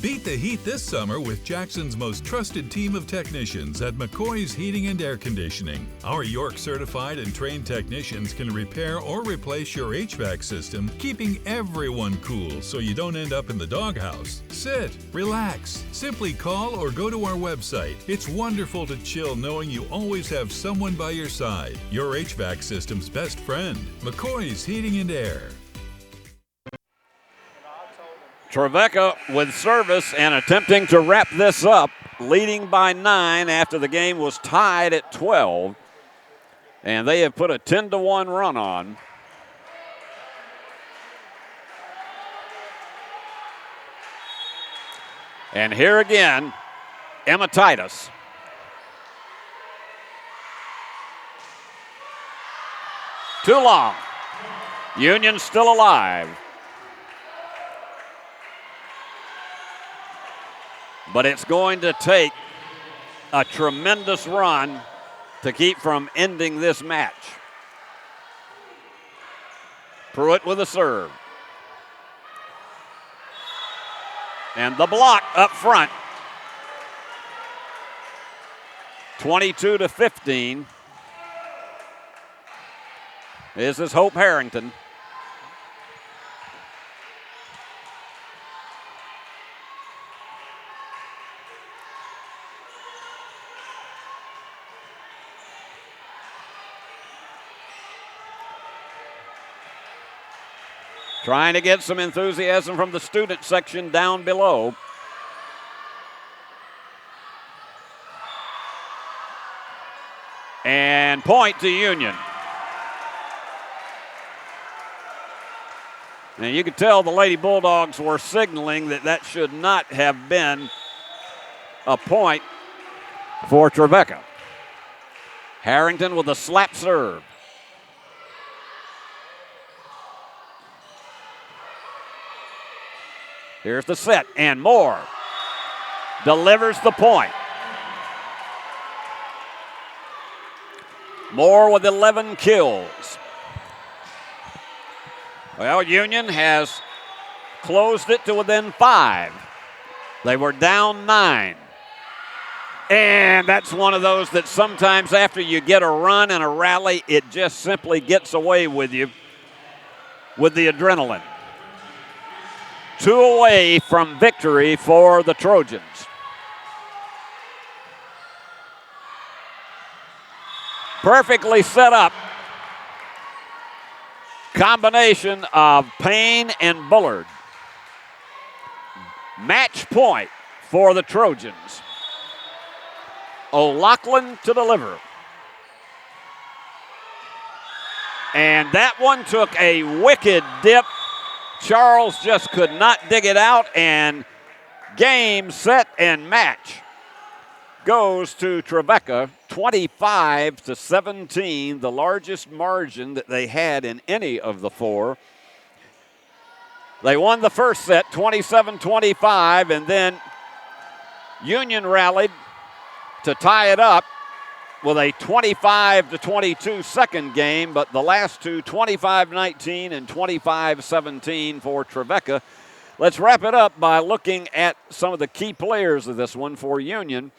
Beat the heat this summer with Jackson's most trusted team of technicians at McCoy's Heating and Air Conditioning. Our York certified and trained technicians can repair or replace your HVAC system, keeping everyone cool so you don't end up in the doghouse. Sit, relax, simply call or go to our website. It's wonderful to chill knowing you always have someone by your side. Your HVAC system's best friend, McCoy's Heating and Air. Trevecca with service and attempting to wrap this up, leading by 9 after the game was tied at 12. And they have put a 10-1 run on. And here again, Emma Titus. Too long. Union still alive. But it's going to take a tremendous run to keep from ending this match. Pruitt with a serve. And the block up front. 22-15. This is Hope Harrington. Trying to get some enthusiasm from the student section down below. And point to Union. And you could tell the Lady Bulldogs were signaling that that should not have been a point for Trevecca. Harrington with a slap serve. Here's the set, and Moore delivers the point. Moore with 11 kills. Well, Union has closed it to within 5. They were down 9. And that's one of those that sometimes after you get a run and a rally, it just simply gets away with you with the adrenaline. 2 away from victory for the Trojans. Perfectly set up. Combination of Payne and Bullard. Match point for the Trojans. O'Loughlin to deliver. And that one took a wicked dip. Charles just could not dig it out, and game, set, and match goes to Trevecca, 25-17, the largest margin that they had in any of the 4. They won the first set, 27-25, and then Union rallied to tie it up with a 25-22 second game, but the last two, 25-19 and 25-17 for Trevecca. Let's wrap it up by looking at some of the key players of this one for Union.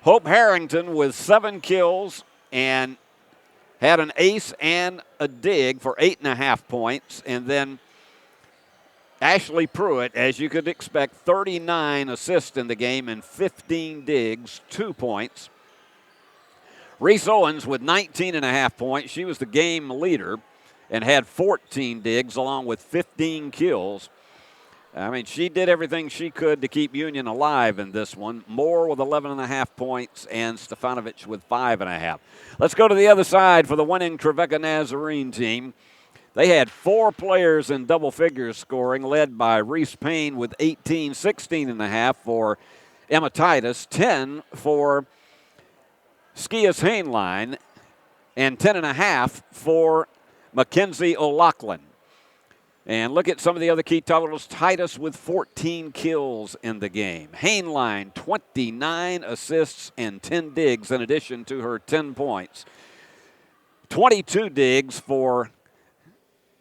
Hope Harrington with 7 kills and had an ace and a dig for 8.5 points. And then Ashley Pruitt, as you could expect, 39 assists in the game and 15 digs, 2 points. Reese Owens with 19.5 points. She was the game leader. and had 14 digs along with 15 kills. I mean, she did everything she could to keep Union alive in this one. Moore with 11.5 points and Stefanovic with 5.5. Let's go to the other side for the winning Trevecca Nazarene team. They had 4 players in double figures scoring, led by Reese Payne with 18, 16.5 for Emma Titus, 10 for Skias Hainline, and 10.5 for Mackenzie O'Loughlin. And look at some of the other key totals. Titus with 14 kills in the game. Hainline, 29 assists and 10 digs in addition to her 10 points. 22 digs for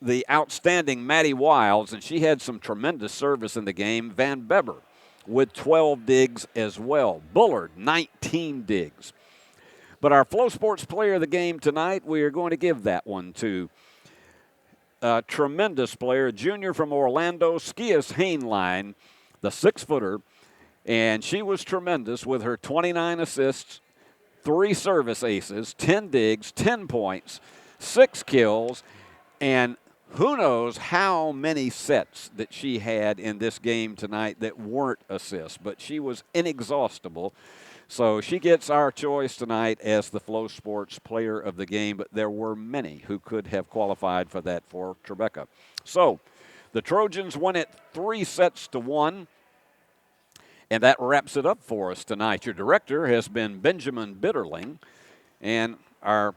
the outstanding Maddie Wiles, and she had some tremendous service in the game. Van Beber with 12 digs as well. Bullard, 19 digs. But our Flow Sports player of the game tonight, we are going to give that one to a tremendous player, a junior from Orlando, Skias Hainline, the 6-footer, and she was tremendous with her 29 assists, 3 service aces, 10 digs, 10 points, 6 kills, and who knows how many sets that she had in this game tonight that weren't assists, but she was inexhaustible. So she gets our choice tonight as the Flow Sports player of the game, but there were many who could have qualified for that for Trevecca. So the Trojans won it 3-1, and that wraps it up for us tonight. Your director has been Benjamin Bitterling, and our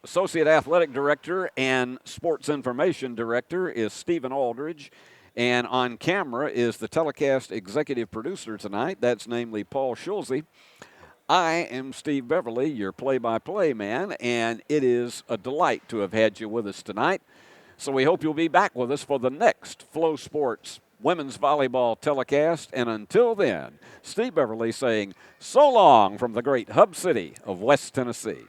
Associate Athletic Director and Sports Information Director is Stephen Aldridge. And on camera is the telecast executive producer tonight. That's namely Paul Schulze. I am Steve Beverly, your play-by-play man, and it is a delight to have had you with us tonight. So we hope you'll be back with us for the next Flow Sports Women's Volleyball telecast. And until then, Steve Beverly saying so long from the great hub city of West Tennessee.